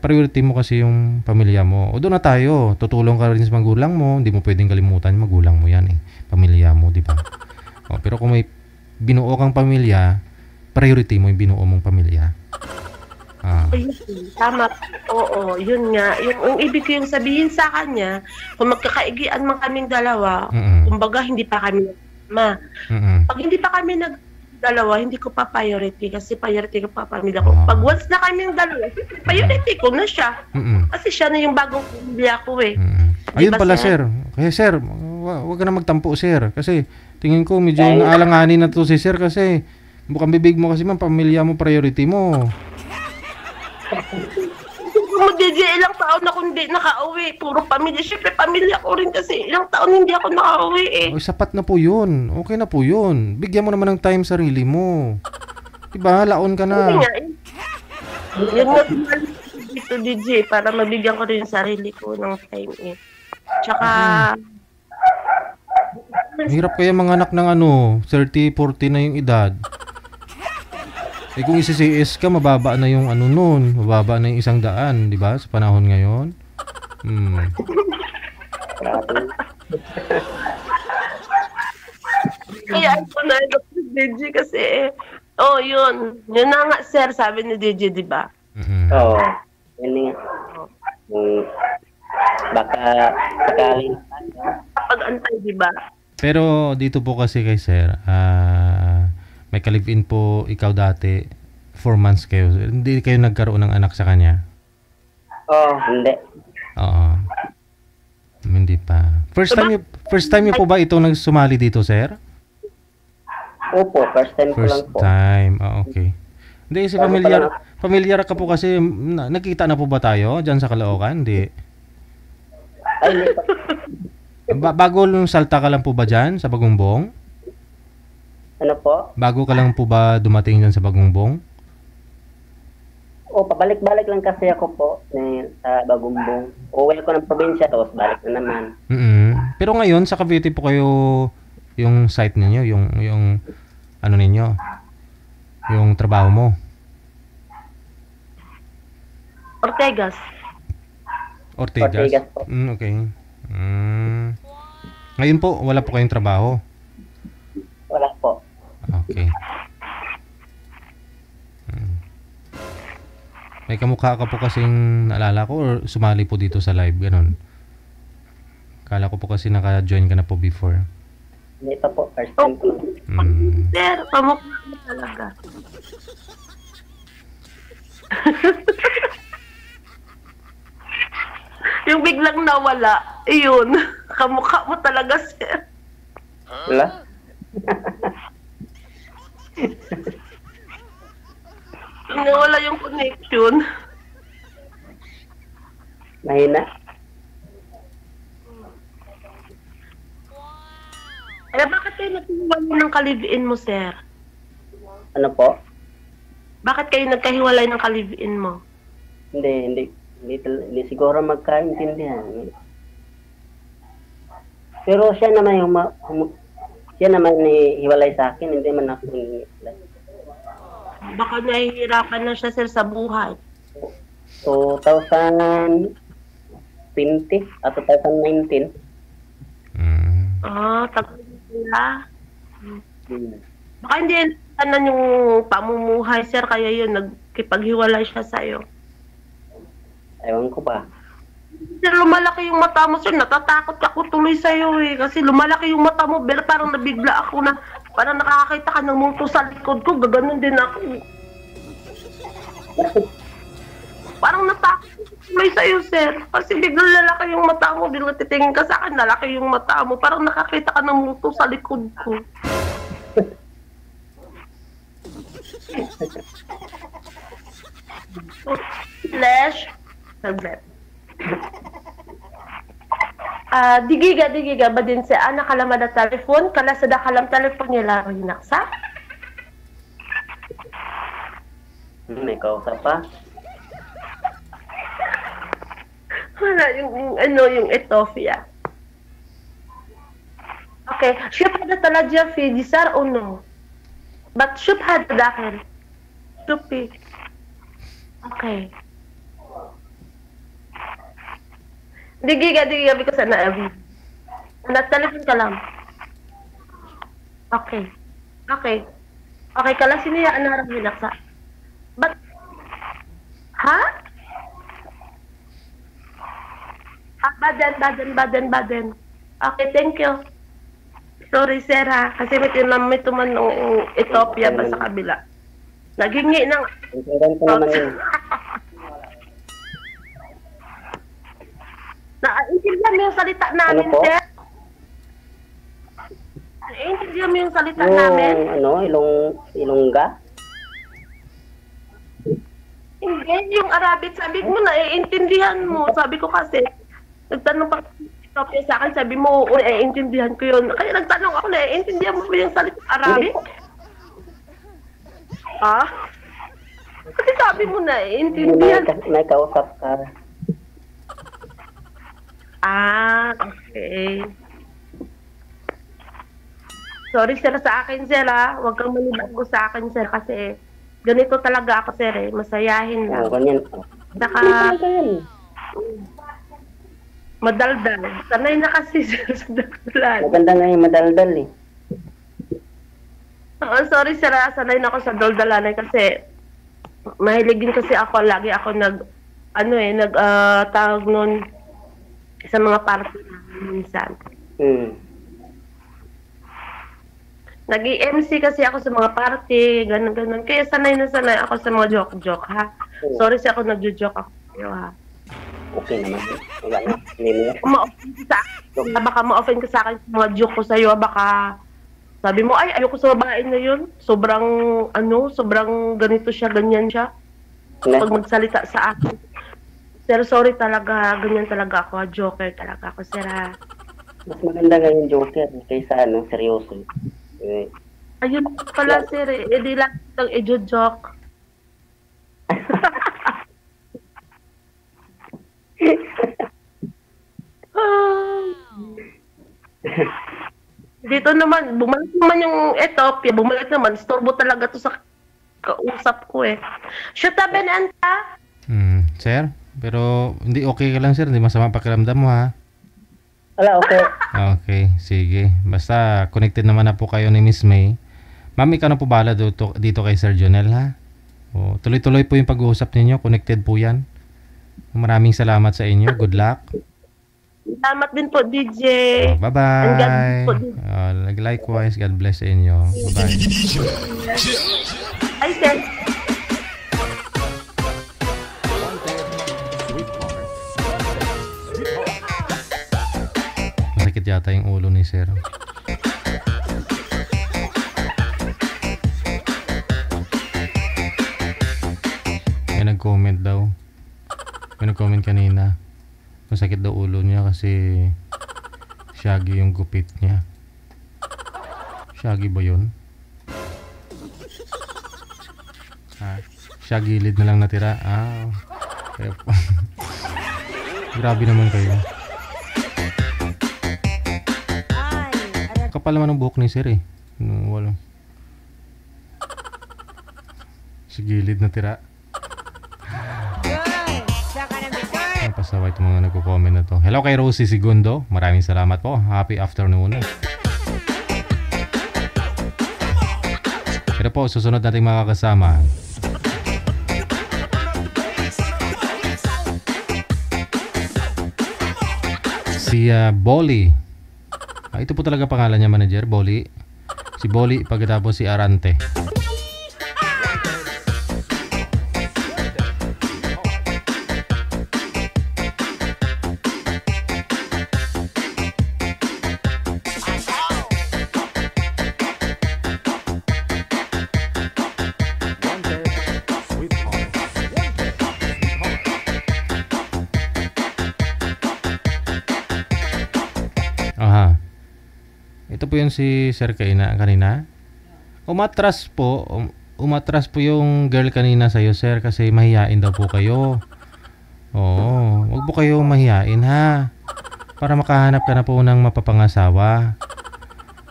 priority mo kasi yung pamilya mo. O doon na tayo, tutulong ka rin sa magulang mo, hindi mo pwedeng kalimutan yung magulang mo yan eh. Pamilya mo, di ba? Pero kung may binuo kang pamilya, priority mo yung binuo mong pamilya. Tama. Oo, yun nga. Yung ibig ko yung sabihin sa kanya, kung magkakaigian man kaming dalawa, kumbaga hindi pa kami Pag hindi pa kami dalawa, hindi ko pa priority kasi priority ko pa pamilya ko. Pag once na kami yung dalawa, priority ko na siya. Kasi siya na yung bagong pamilya ko eh. Ayun pala, sir. Kaya sir, wag ka na magtampo, sir. Kasi tingin ko medyo naalanganin na to si sir kasi bukang bibig mo kasi man, pamilya mo, priority mo. Mo, DJ, ilang taon ako hindi nakauwi. Puro pamilya. Siyempre, pamilya ko rin kasi ilang taon hindi ako nakauwi eh. Oy, sapat na po yun. Okay na po yun. Bigyan mo naman ng time sarili mo. Diba? Laon ka na. Hindi nga eh. Yung nga dito, DJ, para mabigyan ko rin yung sarili ko ng time eh. Tsaka... Hirap kaya mga anak ng 30, 40 na yung edad. Eh kung isi-CS ka, mababa na yung nun. Mababa na yung 100, di ba? Sa panahon ngayon. Kaya ako na DJ kasi yun. Yun na nga, sir, sabi ni DJ, di ba? Oo. Yan nga. Baka sakali. Pag-antay, di ba? Pero dito po kasi kay sir, may ka-live-in po ikaw dati, 4 months kayo. Hindi kayo nagkaroon ng anak sa kanya? Hindi. Oo. Hindi pa. First time niyo po ba ito nagsumali dito, sir? Opo, first time ko lang po. First time. Okay. Hindi, kasi familiar ka po kasi, nakita na po ba tayo dyan sa Caloocan? Hindi. Ay, hindi pa. Bago nung salta ka lang po ba dyan sa Bagumbong? Ano po? Bago ka lang po ba dumating dyan sa Bagumbong? Pabalik-balik lang kasi ako po sa Bagumbong. Uwi ko ng probinsya, tapos balik na naman. Pero ngayon, sa Cavite po kayo, yung site ninyo, yung ano ninyo, yung trabaho mo? Ortegas po. Okay. Ngayon po, wala po kayong trabaho? Wala po. Okay. May kamukha ka po kasing naalala ko or sumali po dito sa live, ganun? Kala ko po kasi naka-join ka na po before. Hindi pa po, first time ko. Sir, kamukha mo talaga. Yung biglang nawala, iyon. Kamukha mo talaga, sir. Wala? Nawala yung connection. Mahina. Bakit kayo nagkahiwalay ng ka-live-in mo, sir? Ano po? Bakit kayo nagkahiwalay ng ka-live-in mo? Hindi siguro magkaintindihan. Pero siya naman hiwalay sa akin, hindi man ako hiwalay. Baka nahihirapan na siya, sir, sa buhay. 2020 at 2019. Tagal sila. Baka hindi yan yung pamumuhay, sir, kaya yun, nagkipaghiwalay siya sa'yo. Ewan ko ba? Sir, lumalaki yung mata mo, sir. Natatakot ako tuloy sa'yo eh. Kasi lumalaki yung mata mo, pero parang nabigla ako na parang nakakakita ka ng multo sa likod ko. Gaganon din ako. Parang natakot ako tuloy sa'yo, sir. Kasi biglang lalaki yung mata mo. Biglang titingin ka sa akin, lalaki yung mata mo. Parang nakakita ka ng multo sa likod ko. Flash. Saglit. Digiga ba din sa anak kalamad na telepon? Kala sa dakalam telepon niya laro hinaksa? May kausap pa? Wala, yung Ethiopia. Okay, شبهة تلاجة في جسار أو no? But شبهة داخل. شوفي. Okay. Digiga because na telepon ka lang. Okay. Kala sino yan harap hinaksa? But Baden. Okay, thank you. Sorry, sir, ha? Kasi may tuman ng Ethiopia ba sa kabila. Naghingi ng... Naiintindihan mo yung salita namin, sir? Naiintindihan mo yung salita namin? Ilongga? Hindi, yung Arabic, sabi mo, naiintindihan mo. Sabi ko kasi, nagtanong pa Ethiopia sa akin, sabi mo, oo, naiintindihan ko yun. Kaya nagtanong ako, naiintindihan mo ba yung salita Arabic? Ha? Kasi sabi mo, naiintindihan. May kausap ka. Ah, okay. Sorry, sir, sa akin, sir, ha? Huwag kang manibago sa akin, sir, kasi ganito talaga ako, sir, eh. Masayahin lang. Ganyan. Saka, madaldal. Sanay na kasi, sir, sa daldalan. Maganda nga yung madaldal, eh. Oo, sorry, sir, ha? Sanay na ako sa daldalan, eh, kasi mahilig din kasi ako. Lagi ako tawag nun sa mga party namin minsan. Nag-i-MC kasi ako sa mga party, ganun-ganun. Kaya sanay na sanay ako sa mga joke-joke, ha? Sorry sa ako nagjo-joke ako sa'yo, ha? Okay naman. Wala na. Hindi mo. Baka ma-offend ka sa akin sa mga joke ko sa'yo, baka sabi mo, ay, ayoko sa babae na yun. Sobrang ganito siya, ganyan siya. Pag magsalita sa akin. Sir, sorry talaga, ganyan talaga ako, joker talaga ako, sir, ha? Mas maganda nga yung joker kaysa seryoso. Ayun pala, sir, di lang itong i-joke. Dito naman, bumalik naman yung Ethiopia, bumalik naman, storbo talaga to sa kausap ko, eh. Shota Benanta? Sir? Pero hindi okay ka lang, sir. Hindi masama pakiramdam mo, ha? Wala, okay. Okay, sige. Basta connected naman na po kayo ni Miss May. Ma'am, ikaw na po bahala dito kay Sir Jonel, ha? O, tuloy-tuloy po yung pag-uusap ninyo. Connected po yan. Maraming salamat sa inyo. Good luck. Salamat din po, DJ. Oh, bye-bye. Likewise, God bless sa inyo. Bye-bye. Ay, sir. Masakit yata yung ulo ni Sir. May nag-comment daw. May nag-comment kanina. Masakit daw ulo niya kasi shaggy yung gupit niya. Shaggy ba yun? Shaggy lid na lang natira. Okay. Grabe naman kayo. Kapal naman ang buhok ni Sir, eh. Wala. Sa gilid na tira. Pasaway itong mga nagko-comment na to. Hello kay Rosie Segundo. Maraming salamat po. Happy afternoon. Pero po, susunod nating mga kasama. Si Bolly. Ito po talaga pangalan niya, manager, Bolly. Si Bolly, pagkatapos si Arante. Aha. Ito po yung si Sir kanina. Umatras po yung girl kanina sa'yo, Sir, kasi mahihain daw po kayo. Oo, wag po kayo mahihain, ha? Para makahanap ka na po ng mapapangasawa.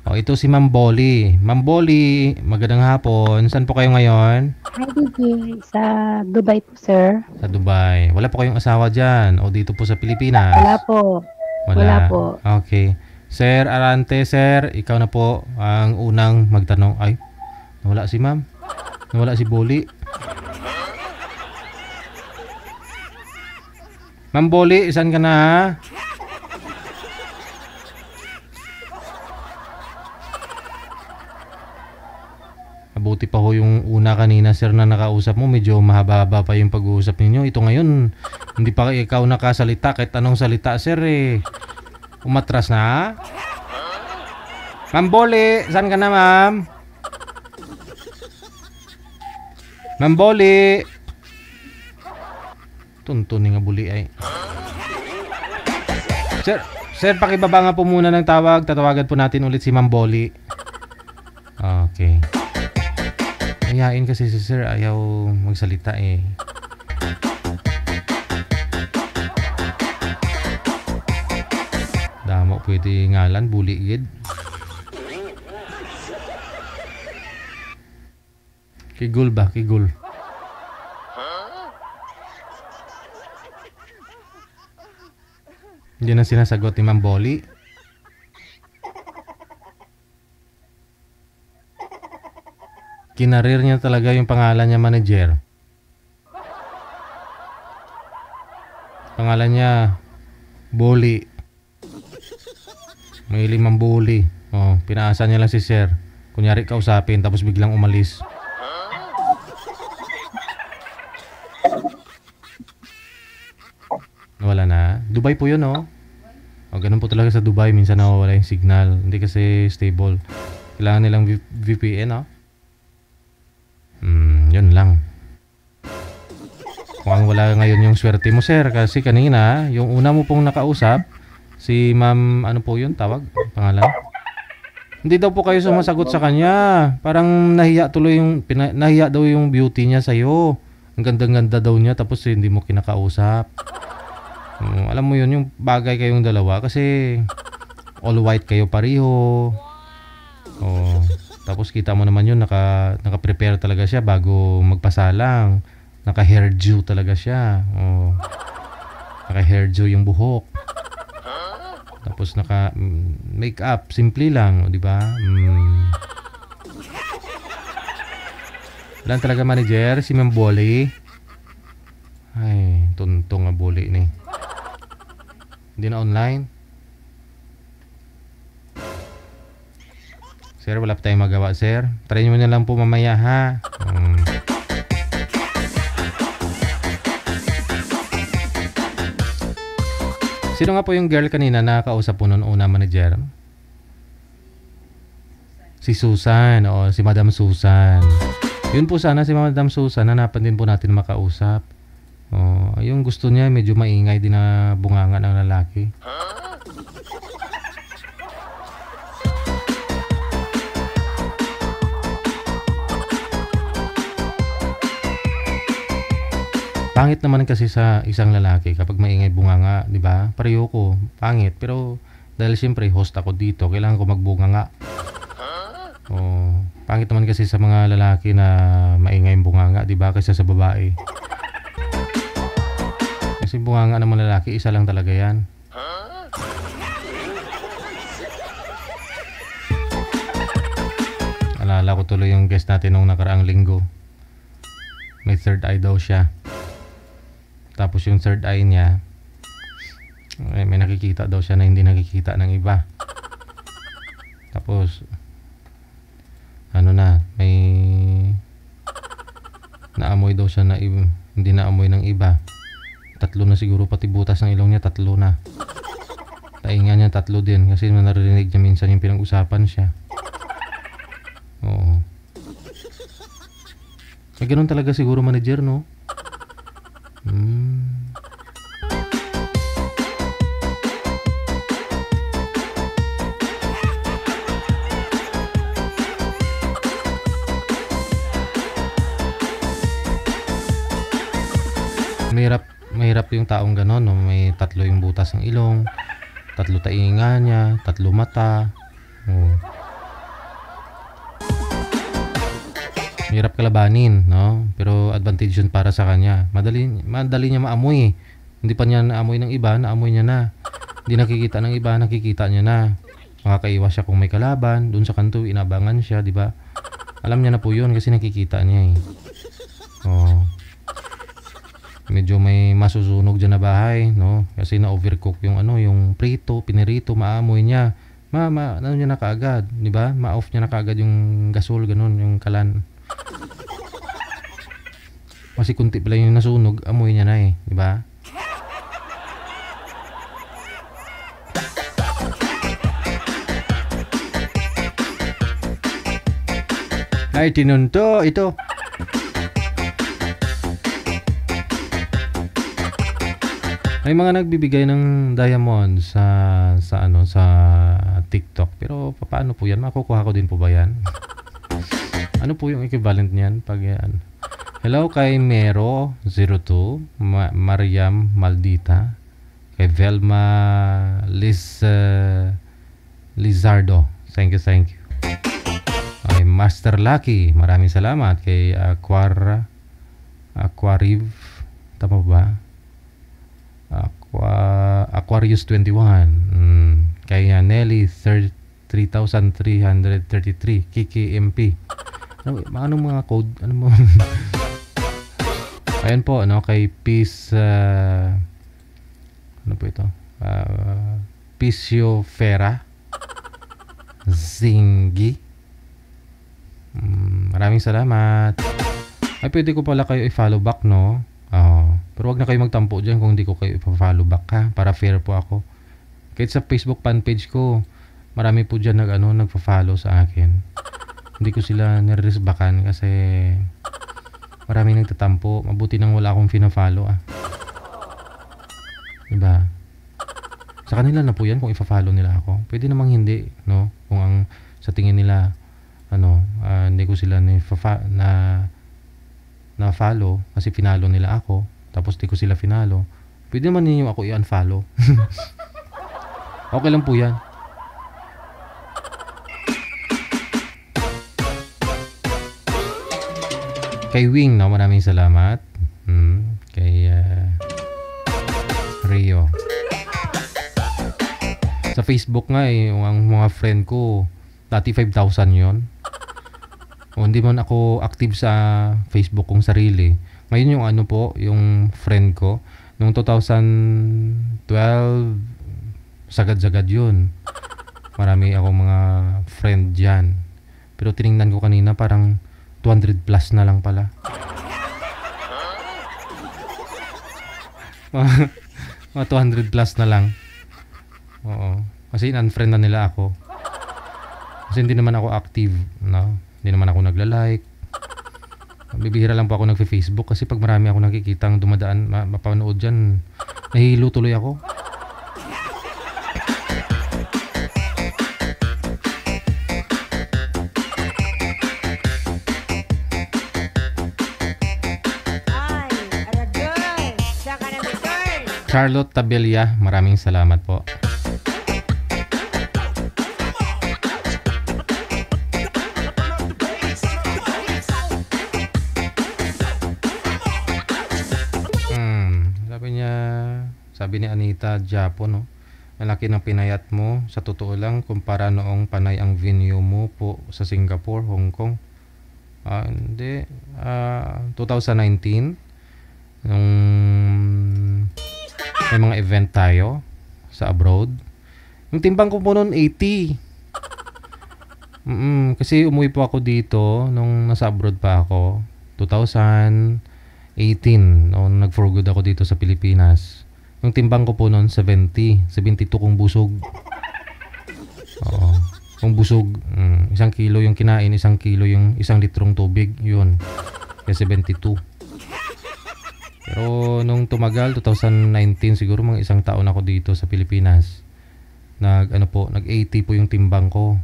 O, ito si Ma'am Bolly. Ma'am Bolly, magandang hapon. Saan po kayo ngayon? Hi, DJ. Sa Dubai po, sir. Sa Dubai. Wala po kayong asawa dyan? O dito po sa Pilipinas? Wala po. Wala po. Okay. Sir Arante, sir, ikaw na po ang unang magtanong. Ay, nawala si ma'am. Nawala si Bolly. Ma'am Bolly, saan ka na, ha? Mabuti pa ho yung una kanina, sir, na nakausap mo. Medyo mahaba-haba pa yung pag-uusap ninyo. Ito ngayon, hindi pa ikaw nakasalita. Kahit anong salita, sir, eh. Umatras na, ha? Ma'am Bolly, saan ka na, ma'am? Ma'am Bolly. Tuntunin nga buli ay. Sir, pakibaba nga po muna ng tawag. Tatawagan po natin ulit si Ma'am Boli. Okay. Ayain kasi si Sir, ayaw magsalita eh. Damo pwede ngalan, buli gid. Kigul ba? Kigul. Hindi na sinasagot ni Ma'am Boli. Kinarir niya talaga yung pangalan niya, manager. Pangalan niya Boli. May 5 Boli. Oh, pinaasa niya lang si Sir. Kunyari kausapin tapos biglang umalis. Wala na. Dubai po yun, oh. O, ganun po talaga sa Dubai. Minsan nawawala yung signal. Hindi kasi stable. Kailangan nilang VPN, oh. Yun lang. Mukhang wala ngayon yung swerte mo, sir. Kasi kanina, yung una mo pong nakausap, si ma'am, ano po yun? Tawag? Pangalan? Hindi daw po kayo sumasagot sa kanya. Parang nahiya tuloy yung, nahiya daw yung beauty niya sa'yo. Ang ganda-ganda daw niya, tapos hindi mo kinakausap. Alam mo yun, yung bagay kayong dalawa kasi all white kayo pareho. Oh, tapos kita mo naman yun, naka-prepare talaga siya bago magpasalang. Naka-hairdo talaga siya. Oh, naka-hairdo yung buhok. Tapos naka-makeup, simple lang, di ba? Lang talaga manager, si Ma'am Boli. Ay, tuntong nga Boli ni. Hindi na online. Sir, wala pa tayong magawa, sir. Try nyo na lang po mamaya, ha? Sino nga po yung girl kanina na kausap po noon una, manager? Si Susan, o si Madam Susan. Yun po sana si Madam Susan, hanapan din po natin makausap. Oh, yung gusto niya medyo maingay din na bunganga ng lalaki. Pangit naman kasi sa isang lalaki kapag maingay bunganga, 'di ba? Pareho ko, pangit, pero dahil siyempre host ako dito, kailangan ko magbunganga. Oh, pangit naman kasi sa mga lalaki na maingay bunganga, 'di ba? Kaysa sa babae. Kasi bunganga ng mga lalaki, isa lang talaga yan. Alala ko tuloy yung guest natin nung nakaraang linggo. May third eye daw siya. Tapos yung third eye niya, may nakikita daw siya na hindi nakikita ng iba. Tapos, ano na, may naamoy daw siya na hindi naamoy ng iba. 3 na siguro, pati butas ng ilong niya 3 na. Tainga niya 3 din kasi narinig niya minsan yung pinag-usapan siya. Oo. May ganun talaga siguro manager, no? Mahirap yung taong gano'n, no? May 3 yung butas ng ilong, 3 tainga niya, 3 mata. Oh. Mahirap kalabanin, no? Pero advantage yun para sa kanya. Madali niya maamoy. Hindi pa niya naamoy ng iba, naamoy niya na. Hindi nakikita ng iba, nakikita niya na. Makakaiwas siya kung may kalaban. Doon sa kanto, inabangan siya, di ba? Alam niya na po yun kasi nakikita niya eh. Oh. Medyo may masusunog dyan na bahay, no? Kasi na-overcook yung yung prito, pinirito, maamoy niya. Ano niya na kaagad, di ba? Ma-off niya na kaagad yung gasol, ganun, yung kalan. Kasi kunti pala yung nasunog, amoy niya na eh, di ba? Ay, tinunto, ito. May mga nagbibigay ng diamond sa TikTok. Pero paano po 'yan? Makukuha ko din po ba 'yan? Ano po yung equivalent niyan pag yan? Hello kay Mero02, Mariam Maldita, kay Velma Lizardo. Thank you. Kay Master Lucky, maraming salamat. Kay Aquariv, tama ba? Aquarius 21. Kay Nelly 3333, Kiki MP. Ano mga code? Ano mo? Ayan po, kay Peace ano po ito? Pisio Fera Zingi. Maraming salamat. Ay, pwede ko pala kayo i-follow back, no? Pero wag na kayo magtampo dyan kung hindi ko kayo i-follow back, ha? Para fair po ako. Kahit sa Facebook fan page ko, marami po dyan nagpa-follow sa akin. Hindi ko sila nire-resbakan kasi maraming nagtatampo. Mabuti nang wala akong fina-follow, diba? Sa kanila na po yan kung ifa-follow nila ako. Pwede namang hindi, no? Kung ang sa tingin nila hindi ko sila na follow kasi finalo nila ako, tapos di ko sila finalo. Pwede naman ninyo ako i-unfollow. Okay lang po yan. Kay Wing, maraming salamat. Kay Rio. Sa Facebook nga ang mga friend ko, dati 5,000 yon. Hindi man ako active sa Facebook kong sarili. Ngayon yung yung friend ko, noong 2012, sagad-sagad yun. Marami akong mga friend dyan. Pero tiningnan ko kanina, parang 200 plus na lang pala. Mga 200 plus na lang. Oo. Kasi unfriend na nila ako. Kasi hindi naman ako active, no? Hindi naman ako nagla-like. Bibihira lang po ako nagfe-Facebook kasi pag marami ako nakikitang dumadaan, mapanood dyan, nahihilo tuloy ako. Charlotte Tabella, maraming salamat po. Sabi ni Anita Japo, no? Ang laki ng pinayat mo. Sa totoo lang, kumpara noong panay ang venue mo po sa Singapore, Hong Kong. Hindi. 2019, nung may mga event tayo sa abroad. Yung timbang ko po noon, 80. Kasi umuwi po ako dito nung nasa abroad pa ako. 2018, noong nag-for good ako dito sa Pilipinas. Yung timbang ko po noon 72 kung busog. Oo. Kung busog, 1 kilo yung kinain, 1 kilo yung 1 litrong tubig, yun. Kaya 72. Pero nung tumagal, 2019 siguro, mga 1 taon ako dito sa Pilipinas. Nag-80 po yung timbang ko.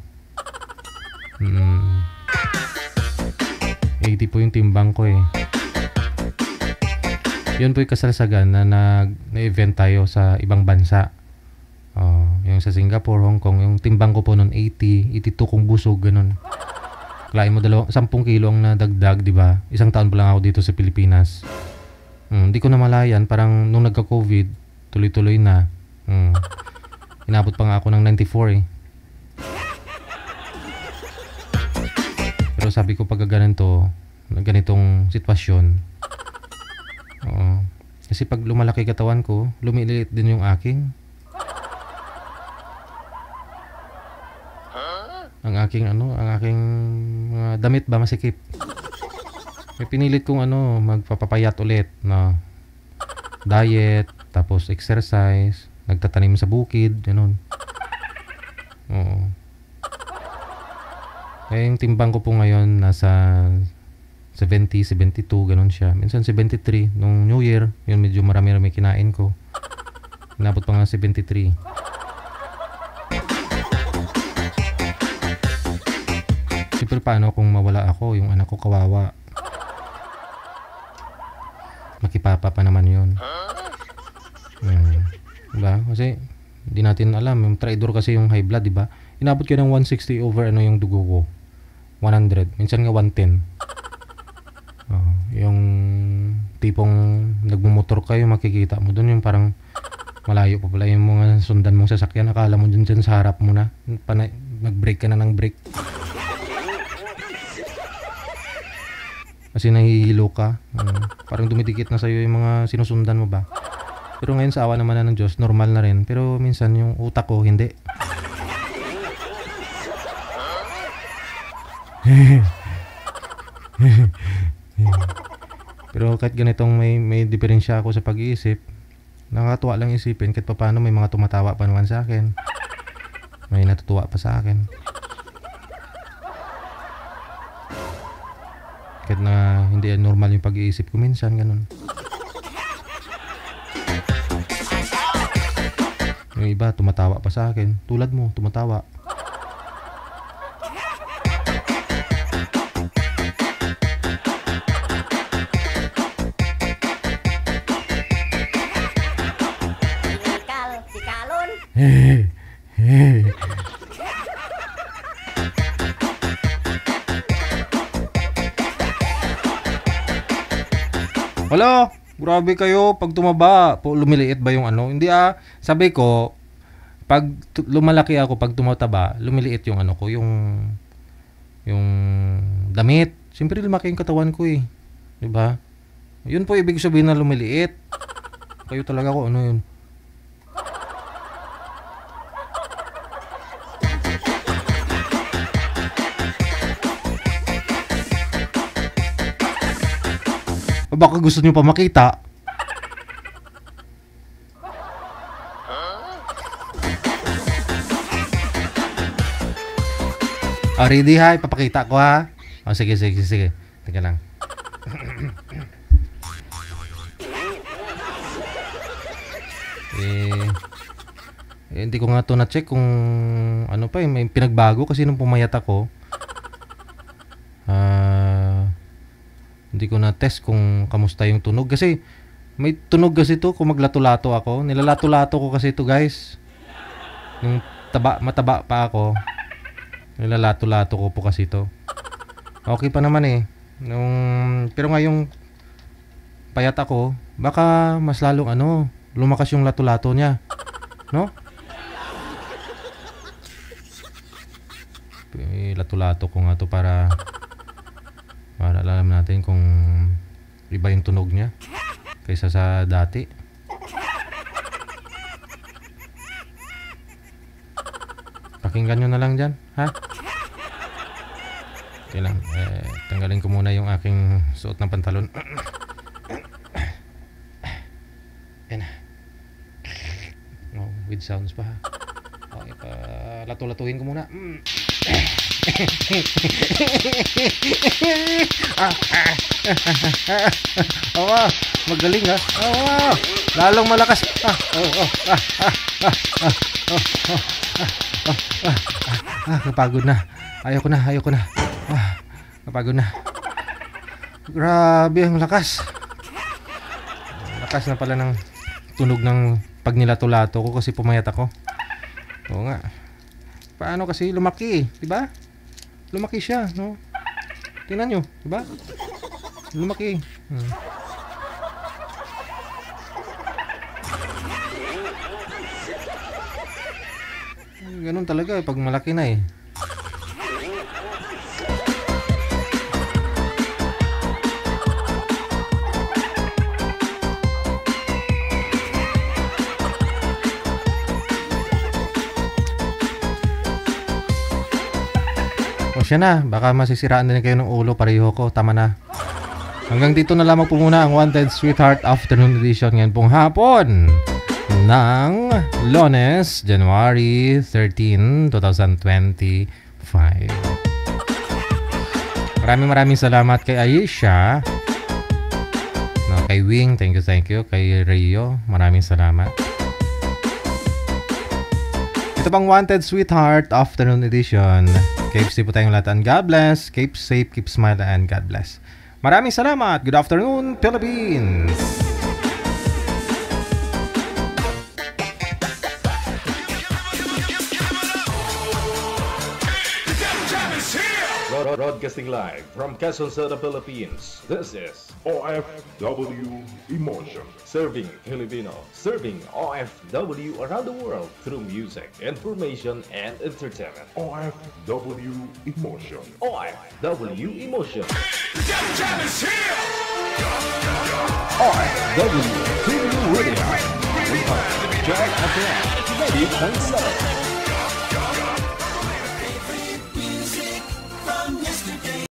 80 po yung timbang ko Yun po yung kasalsagan na na-event tayo sa ibang bansa. Yung sa Singapore, Hong Kong, yung timbang ko po noon 82 kung busog, ganun. Klain mo 10 kilo ang nadagdag, di ba? 1 taon pa lang ako dito sa Pilipinas. Hindi ko na malayan, parang nung nagka-COVID, tuloy-tuloy na. Inabot pa nga ako ng 94 Pero sabi ko pag ganitong sitwasyon, kasi pag lumalaki katawan ko, lumiliit din yung aking. Ang aking damit ba masikip. May pinilit kong magpapapayat ulit na diet, tapos exercise, nagtatanim sa bukid, ganun. Yung timbang ko po ngayon nasa 70, 72, ganun siya. Minsan 73, nung New Year, yun medyo marami-rami kinain ko. Inabot pa nga 73. Siyempre, paano kung mawala ako? Yung anak ko kawawa. Makipapa pa naman yun. Diba? Kasi hindi natin alam. Yung traidor kasi yung high blood, diba? Inabot ko ng 160 over ano yung dugo ko. 100. Minsan nga 110. Yung tipong nagmumotor kayo, makikita mo doon yung parang malayo pa pala yung mga sundan mong sasakyan. Akala mo dyan sa harap mo na. Nag-brake ka na ng brake. Kasi nahihilo ka. Parang dumidikit na sa'yo yung mga sinusundan mo ba. Pero ngayon sa awa naman na ng Diyos, normal na rin. Pero minsan yung utak ko, hindi. Pero kahit ganitong may diferensya ako sa pag-iisip, nakakatuwa lang isipin kahit paano may mga tumatawa pa naman sa akin. May natutuwa pa sa akin. Kahit na hindi normal yung pag-iisip ko minsan, ganun. Yung iba tumatawa pa sa akin. Tulad mo, tumatawa. Wala, grabe kayo pag tumaba, lumiliit ba yung ano? Hindi sabi ko pag lumalaki ako, pag tumataba, lumiliit yung ano ko, yung damit. Siyempre lumaki yung katawan ko eh. 'Di ba? Yun po ibig sabihin na lumiliit. Kayo talaga ko ano yun. Baka gusto nyo pa makita. Ready ha? Ipapakita ko ha? Sige. Teka lang. Hindi ko nga to na-check kung ano pa may pinagbago kasi nung pumayat ako. Hindi ko na-test kung kamusta yung tunog. Kasi may tunog kasi to kung maglato-lato ako. Nilalato-lato ko kasi to guys. Nung mataba pa ako. Nilalato-lato ko po kasi to. Okay pa naman eh. Pero ngayong payat ako, baka mas lalong lumakas yung lato-lato niya. No? Lato-lato ko nga to para alam natin kung iba yung tunog niya kaysa sa dati. Pakinggan nyo na lang dyan, ha? Okay lang, tanggalin ko muna yung aking suot ng pantalon. Yan na. With sounds pa ha. Okay, lato-latuhin ko muna. Magaling ha. Lalong malakas. Napagod na. Ayoko na. Napagod na. Grabe ang lakas. Lakas na pala ng tunog ng pag nilato-lato ko kasi pumayat ako. Oo nga. Paano kasi lumaki, 'di ba? Lumaki siya, no? Tingnan niyo, 'di ba? Lumaki. Ganun talaga pag malaki na eh. Siya na, baka masisiraan din kayo ng ulo, pareho ko, tama na. Hanggang dito na lamang po muna ang Wanted Sweetheart Afternoon Edition ngayon pong hapon ng Lunes, January 13, 2025. Maraming salamat kay Aisha, kay Wing, thank you, kay Rio, maraming salamat. Ito pang Wanted Sweetheart Afternoon Edition. Keep safe po tayong lahat and God bless. Keep safe, keep smiling and God bless. Maraming salamat. Good afternoon, Philippines. Broadcasting live from Quezon City, Philippines. This is OFW Emotion. Serving Filipino. Serving OFW around the world through music, information, and entertainment. OFW Emotion. OFW Emotion. OFW TV Radio. Jack FM 80.7.